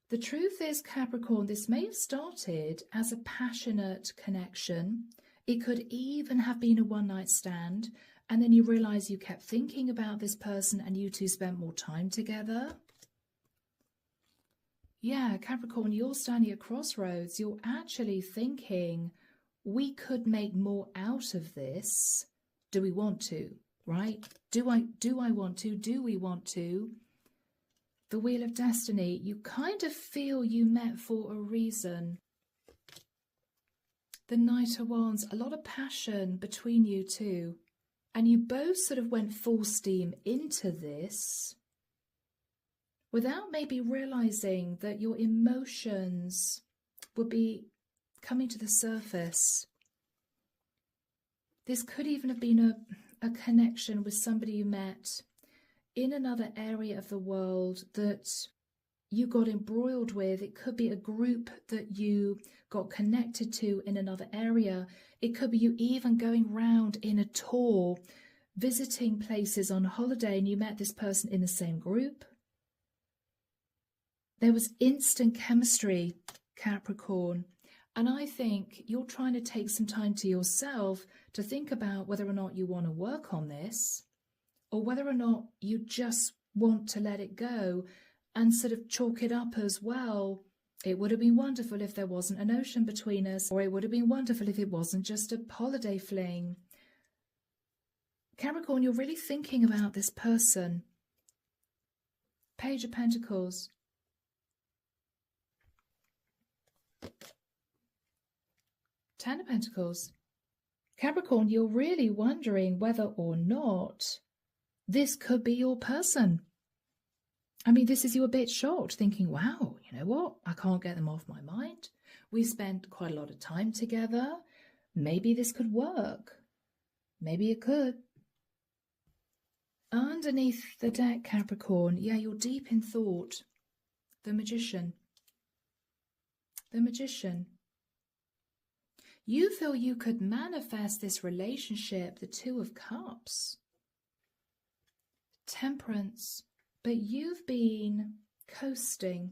The truth is, Capricorn, this may have started as a passionate connection. It could even have been a one-night stand, and then you realise you kept thinking about this person and you two spent more time together. Yeah, Capricorn, you're standing at crossroads. You're actually thinking, we could make more out of this. Do we want to, right? Do I want to? Do we want to? The Wheel of Destiny, you kind of feel you met for a reason. The Knight of Wands, a lot of passion between you two. And you both sort of went full steam into this without maybe realising that your emotions would be coming to the surface. This could even have been a connection with somebody you met in another area of the world that you got embroiled with. It could be a group that you got connected to in another area. It could be you even going round in a tour, visiting places on holiday, and you met this person in the same group. There was instant chemistry, Capricorn. And I think you're trying to take some time to yourself to think about whether or not you want to work on this, or whether or not you just want to let it go and sort of chalk it up as, well, it would have been wonderful if there wasn't an ocean between us, or it would have been wonderful if it wasn't just a holiday fling. Capricorn, you're really thinking about this person. Page of Pentacles. Ten of Pentacles. Capricorn, you're really wondering whether or not this could be your person. I mean, this is you a bit shocked, thinking, wow, you know what? I can't get them off my mind. We spent quite a lot of time together. Maybe this could work. Maybe it could. Underneath the deck, Capricorn, yeah, you're deep in thought. The Magician. The Magician. You feel you could manifest this relationship, the Two of Cups. Temperance. But you've been coasting.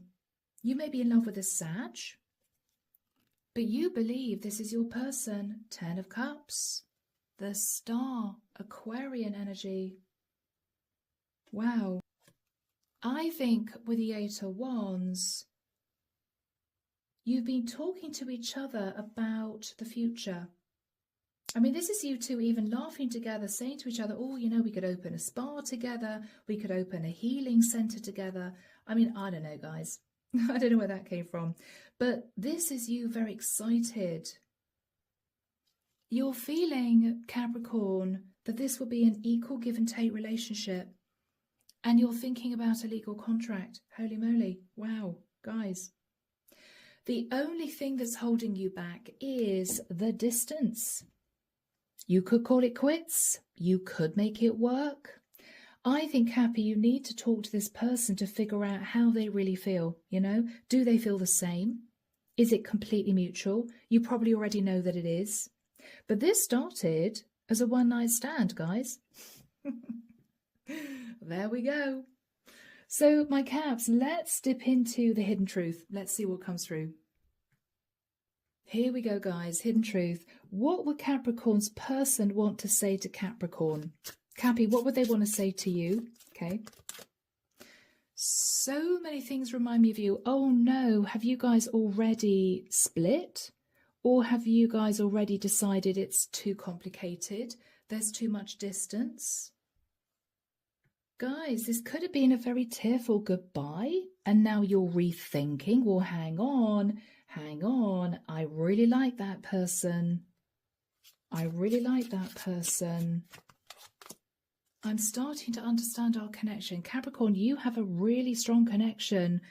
You may be in love with a Sag, but you believe this is your person. Ten of Cups. The Star. Aquarian energy. Wow. I think with the Eight of Wands, you've been talking to each other about the future. I mean, this is you two even laughing together, saying to each other, oh, you know, we could open a spa together. We could open a healing center together. I mean, I don't know, guys. I don't know where that came from. But this is you very excited. You're feeling, Capricorn, that this will be an equal give and take relationship. And you're thinking about a legal contract. Holy moly. Wow, guys. The only thing that's holding you back is the distance. You could call it quits. You could make it work. I think, Cappy, you need to talk to this person to figure out how they really feel. You know, do they feel the same? Is it completely mutual? You probably already know that it is. But this started as a one-night stand, guys. There we go. So, my Caps, let's dip into the hidden truth. Let's see what comes through. Here we go, guys. Hidden truth. What would Capricorn's person want to say to Capricorn? Cappy, what would they want to say to you? Okay. So many things remind me of you. Oh no, have you guys already split? Or have you guys already decided it's too complicated? There's too much distance? Guys, this could have been a very tearful goodbye. And now you're rethinking. Well, hang on. Hang on, I really like that person. I really like that person. I'm starting to understand our connection. Capricorn, you have a really strong connection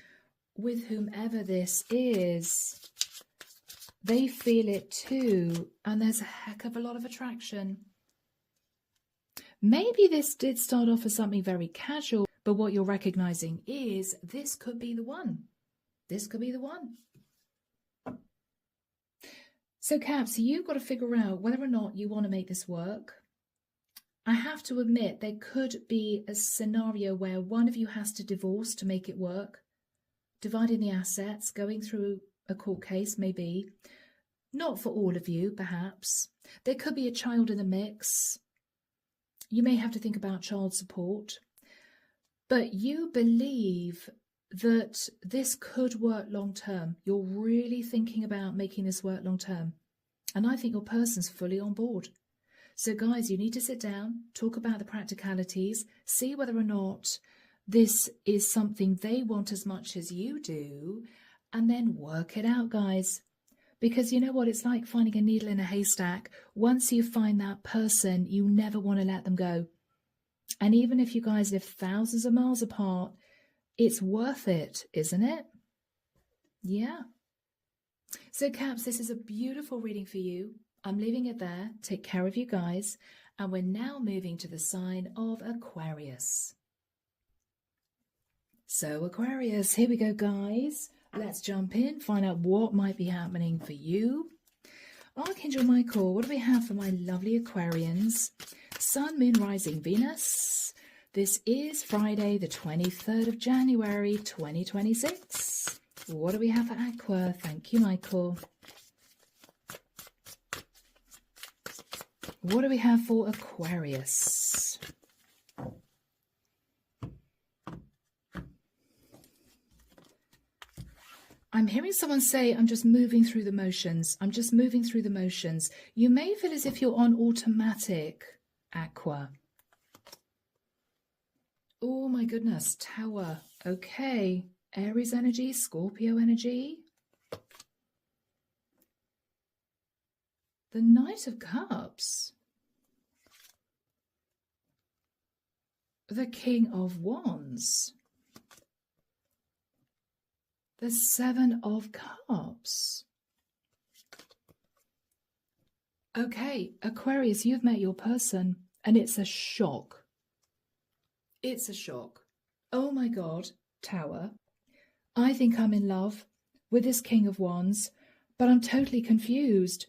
with whomever this is. They feel it too, and there's a heck of a lot of attraction. Maybe this did start off as something very casual, but what you're recognizing is this could be the one. This could be the one. So, Caps, you've got to figure out whether or not you want to make this work. I have to admit, there could be a scenario where one of you has to divorce to make it work. Dividing the assets, going through a court case, maybe. Not for all of you, perhaps. There could be a child in the mix. You may have to think about child support. But you believe that this could work long term. You're really thinking about making this work long term. And I think your person's fully on board. So guys, you need to sit down, talk about the practicalities, see whether or not this is something they want as much as you do, and then work it out, guys. Because you know what it's like finding a needle in a haystack. Once you find that person, you never want to let them go. And even if you guys live thousands of miles apart, it's worth it, isn't it? Yeah. So, Caps, this is a beautiful reading for you. I'm leaving it there. Take care of you guys. And we're now moving to the sign of Aquarius. So, Aquarius, here we go, guys. Let's jump in, find out what might be happening for you. Archangel Michael, what do we have for my lovely Aquarians? Sun, Moon, Rising, Venus. This is Friday, the 23rd of January, 2026. What do we have for Aqua? Thank you, Michael. What do we have for Aquarius? I'm hearing someone say, I'm just moving through the motions. I'm just moving through the motions. You may feel as if you're on automatic, Aqua. Oh my goodness, Tower. Okay. Aries energy, Scorpio energy. The Knight of Cups. The King of Wands. The Seven of Cups. Okay, Aquarius, you've met your person, and it's a shock. It's a shock. Oh my God, Tower. I think I'm in love with this King of Wands, but I'm totally confused.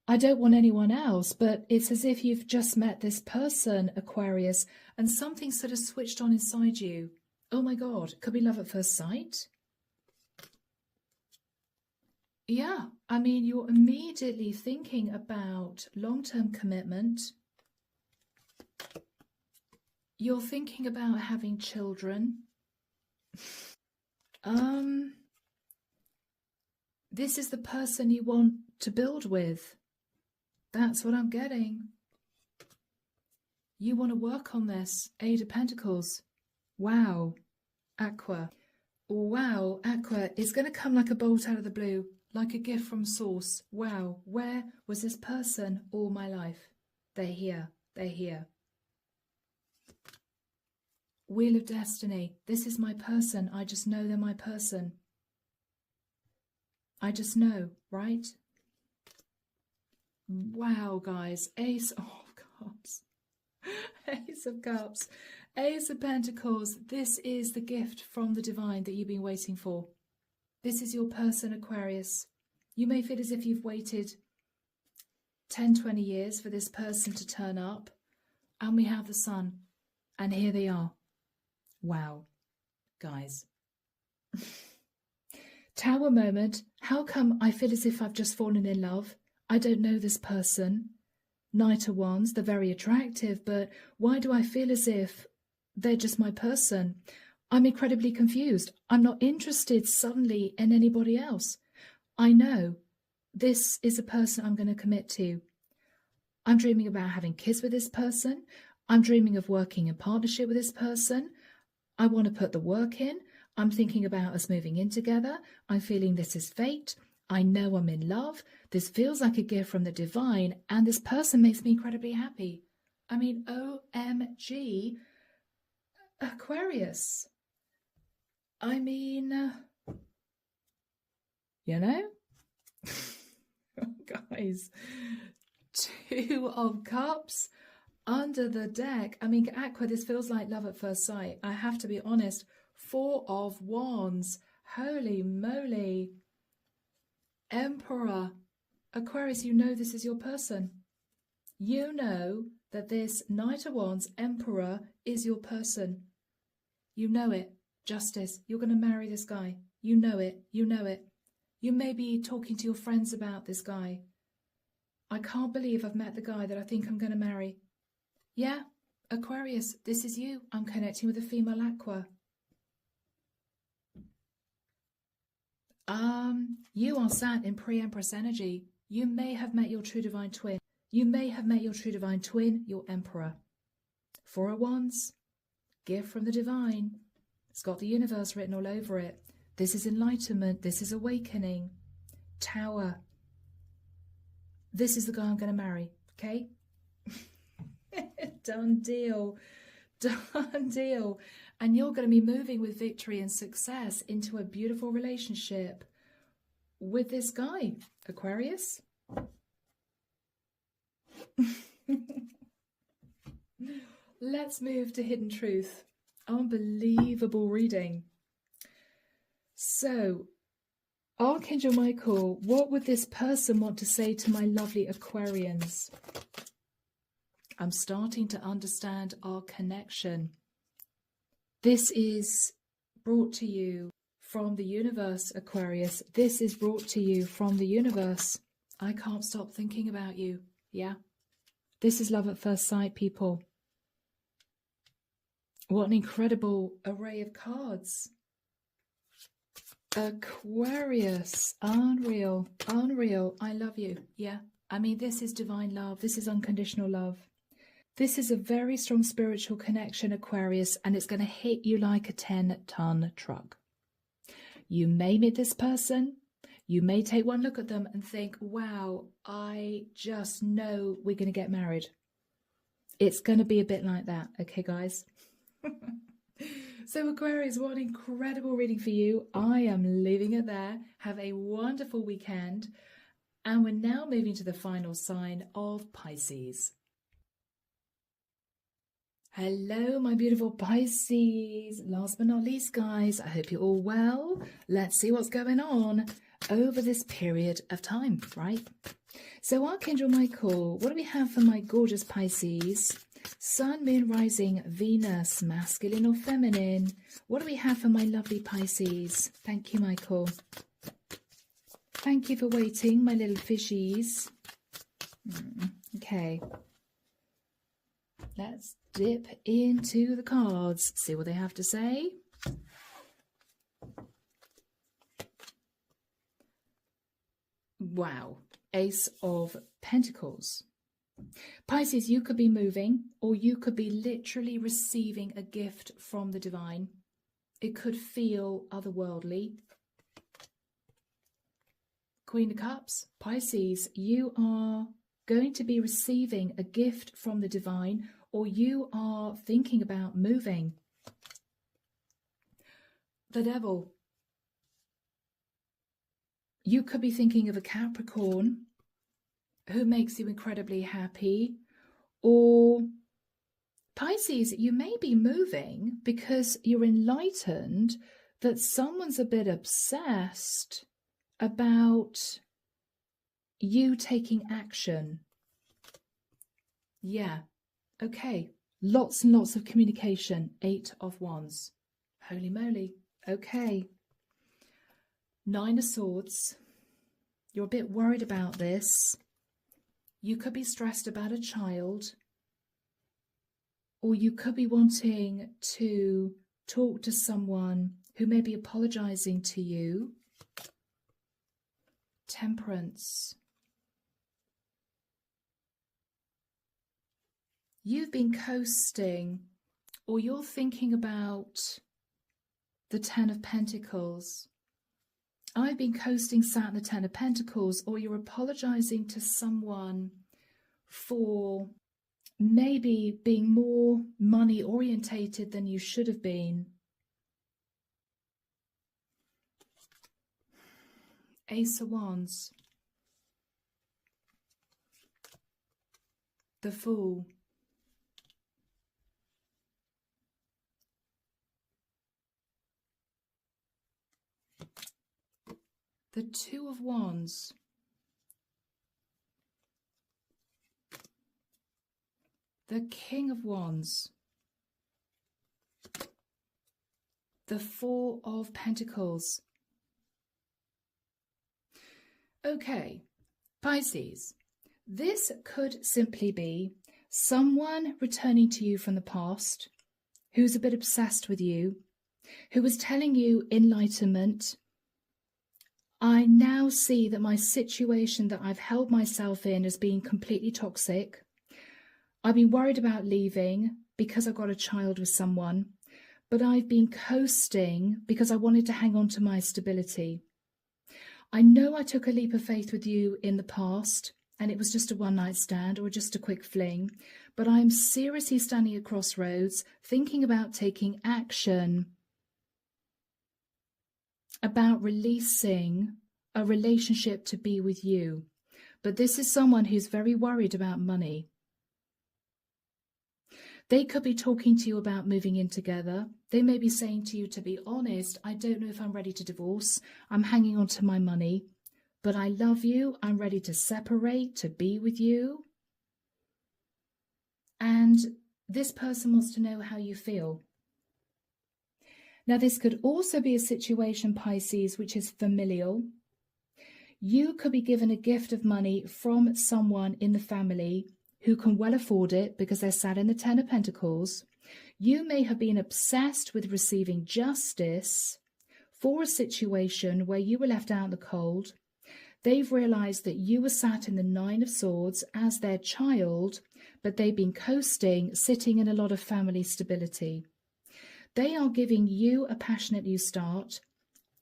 I don't want anyone else, but it's as if you've just met this person, Aquarius, and something sort of switched on inside you. Oh my God, could be love at first sight? Yeah, I mean, you're immediately thinking about long-term commitment. You're thinking about having children. This is the person you want to build with. That's what I'm getting. You want to work on this. Eight of Pentacles. Wow. Aqua. Wow, Aqua. It's going to come like a bolt out of the blue, like a gift from source. Wow. Where was this person all my life? They're here. They're here. Wheel of Destiny. This is my person. I just know they're my person. I just know, right? Wow, guys. Ace of Cups. Ace of Cups. Ace of Pentacles. This is the gift from the divine that you've been waiting for. This is your person, Aquarius. You may feel as if you've waited 10, 20 years for this person to turn up. And we have the Sun. And here they are. Wow, guys. Tower moment. How come I feel as if I've just fallen in love? I don't know this person. Knight of Wands, they're very attractive, but why do I feel as if they're just my person? I'm incredibly confused. I'm not interested suddenly in anybody else. I know this is a person I'm going to commit to. I'm dreaming about having kids with this person. I'm dreaming of working in partnership with this person. I want to put the work in. I'm thinking about us moving in together. I'm feeling this is fate. I know I'm in love. This feels like a gift from the divine, and this person makes me incredibly happy. I mean, OMG, Aquarius. I mean, you know? Guys, Two of Cups under the deck. I mean, Aqua, this feels like love at first sight. I have to be honest. Four of Wands. Holy moly. Emperor. Aquarius, you know this is your person. You know that this Knight of Wands, Emperor, is your person. You know it. Justice. You're going to marry this guy. You know it. You know it. You may be talking to your friends about this guy. I can't believe I've met the guy that I think I'm going to marry. Yeah, Aquarius, this is you. I'm connecting with a female Aqua. You are sat in pre-Empress energy. You may have met your true divine twin. You may have met your true divine twin, your Emperor. Four of Wands, gift from the divine. It's got the universe written all over it. This is enlightenment. This is awakening. Tower. This is the guy I'm going to marry, okay? Done deal. Done deal. And you're going to be moving with victory and success into a beautiful relationship with this guy, Aquarius. Let's move to Hidden Truth. Unbelievable reading. So, Archangel Michael, what would this person want to say to my lovely Aquarians? I'm starting to understand our connection. This is brought to you from the universe, Aquarius. This is brought to you from the universe. I can't stop thinking about you. Yeah? This is love at first sight, people. What an incredible array of cards. Aquarius. Unreal. Unreal. I love you. Yeah? I mean, this is divine love. This is unconditional love. This is a very strong spiritual connection, Aquarius, and it's going to hit you like a 10-ton truck. You may meet this person. You may take one look at them and think, wow, I just know we're going to get married. It's going to be a bit like that. Okay, guys? So, Aquarius, what an incredible reading for you. I am leaving it there. Have a wonderful weekend. And we're now moving to the final sign of Pisces. Hello, my beautiful Pisces. Last but not least, guys, I hope you're all well. Let's see what's going on over this period of time, right? So, Archangel Michael, what do we have for my gorgeous Pisces? Sun, Moon, Rising, Venus, masculine or feminine? What do we have for my lovely Pisces? Thank you, Michael. Thank you for waiting, my little fishies. Okay. Let's dip into the cards, see what they have to say. Wow. Ace of Pentacles. Pisces, you could be moving, or you could be literally receiving a gift from the divine. It could feel otherworldly. Queen of Cups. Pisces, you are going to be receiving a gift from the divine, or you are thinking about moving. The Devil. You could be thinking of a Capricorn who makes you incredibly happy, or Pisces, you may be moving because you're enlightened that someone's a bit obsessed about you taking action. Yeah, okay. Lots and lots of communication. 8 of Wands. Holy moly. Okay. 9 of Swords. You're a bit worried about this. You could be stressed about a child, or you could be wanting to talk to someone who may be apologizing to you. Temperance. You've been coasting, or you're thinking about the 10 of Pentacles. I've been coasting, sat in the 10 of Pentacles, or you're apologizing to someone for maybe being more money orientated than you should have been. Ace of Wands. The Fool. The 2 of Wands. The King of Wands. The 4 of Pentacles. Okay, Pisces, this could simply be someone returning to you from the past who's a bit obsessed with you, who was telling you enlightenment. I now see that my situation that I've held myself in as being completely toxic. I've been worried about leaving because I got a child with someone, but I've been coasting because I wanted to hang on to my stability. I know I took a leap of faith with you in the past, and it was just a one-night stand or just a quick fling, but I'm seriously standing at crossroads, thinking about taking action, about releasing a relationship to be with you. But this is someone who's very worried about money. They could be talking to you about moving in together. They may be saying to you, to be honest, I don't know if I'm ready to divorce. I'm hanging on to my money, but I love you. I'm ready to separate, to be with you. And this person wants to know how you feel. Now, this could also be a situation, Pisces, which is familial. You could be given a gift of money from someone in the family who can well afford it because they're sat in the 10 of Pentacles. You may have been obsessed with receiving justice for a situation where you were left out in the cold. They've realized that you were sat in the 9 of Swords as their child, but they've been coasting, sitting in a lot of family stability. They are giving you a passionate new start.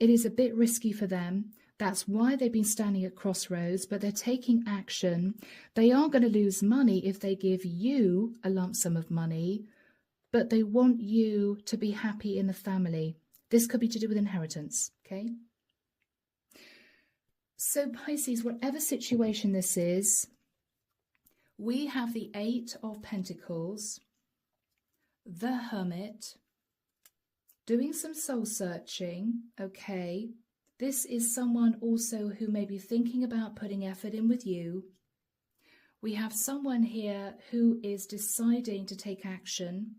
It is a bit risky for them. That's why they've been standing at crossroads, but they're taking action. They are going to lose money if they give you a lump sum of money, but they want you to be happy in the family. This could be to do with inheritance, okay? So Pisces, whatever situation this is, we have the 8 of Pentacles, the Hermit, doing some soul searching, okay? This is someone also who may be thinking about putting effort in with you. We have someone here who is deciding to take action,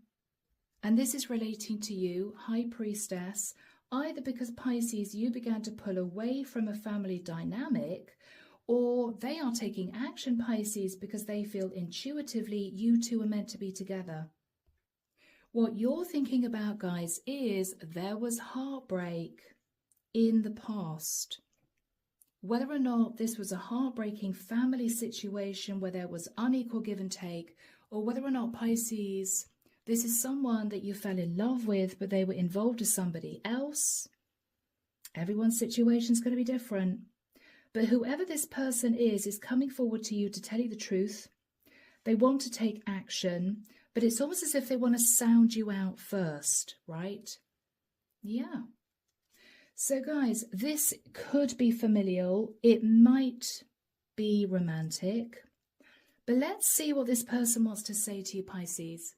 and this is relating to you, High Priestess, either because Pisces, you began to pull away from a family dynamic, or they are taking action, Pisces, because they feel intuitively you two are meant to be together. What you're thinking about, guys, is there was heartbreak in the past. whether or not this was a heartbreaking family situation where there was unequal give and take, or whether or not, Pisces, this is someone that you fell in love with, but they were involved with somebody else. Everyone's situation is going to be different. But whoever this person is coming forward to you to tell you the truth. They want to take action, but it's almost as if they want to sound you out first, right? Yeah. So guys, this could be familial. It might be romantic. But let's see what this person wants to say to you, Pisces.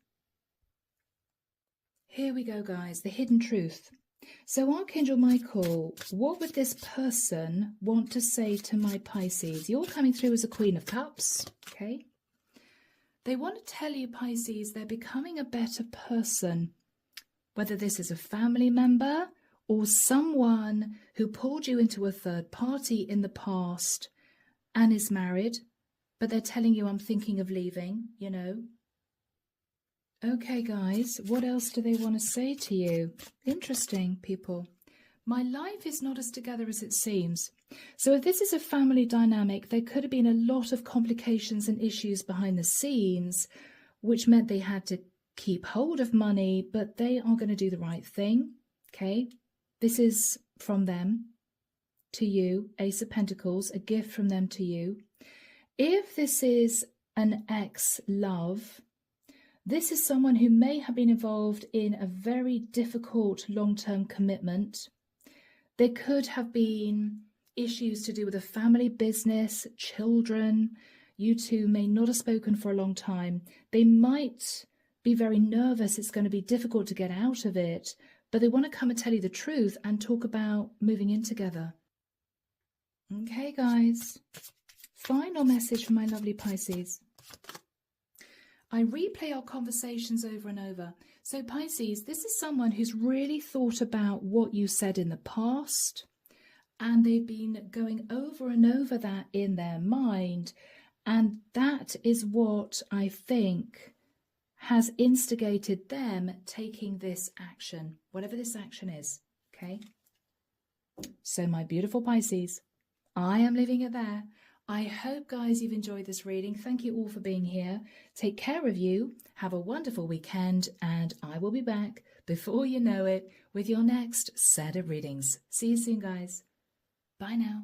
Here we go, guys, the hidden truth. So Archangel Michael, what would this person want to say to my Pisces? You're coming through as a Queen of Cups, okay? They want to tell you, Pisces, they're becoming a better person. Whether this is a family member or someone who pulled you into a third party in the past and is married, but they're telling you, I'm thinking of leaving, you know. Okay, guys, what else do they want to say to you? Interesting, people. My life is not as together as it seems. So if this is a family dynamic, there could have been a lot of complications and issues behind the scenes, which meant they had to keep hold of money, but they are going to do the right thing, okay? This is from them to you, Ace of Pentacles, a gift from them to you. If this is an ex-love, this is someone who may have been involved in a very difficult long-term commitment. There could have been issues to do with a family business, children. You two may not have spoken for a long time. They might be very nervous. It's going to be difficult to get out of it, but they want to come and tell you the truth and talk about moving in together. Okay, guys. Final message from my lovely Pisces. I replay our conversations over and over. So Pisces, this is someone who's really thought about what you said in the past, and they've been going over and over that in their mind. And that is what I think has instigated them taking this action, whatever this action is, okay? So my beautiful Pisces, I am leaving it there. I hope, guys, you've enjoyed this reading. Thank you all for being here. Take care of you. Have a wonderful weekend, and I will be back before you know it with your next set of readings. See you soon, guys. Bye now.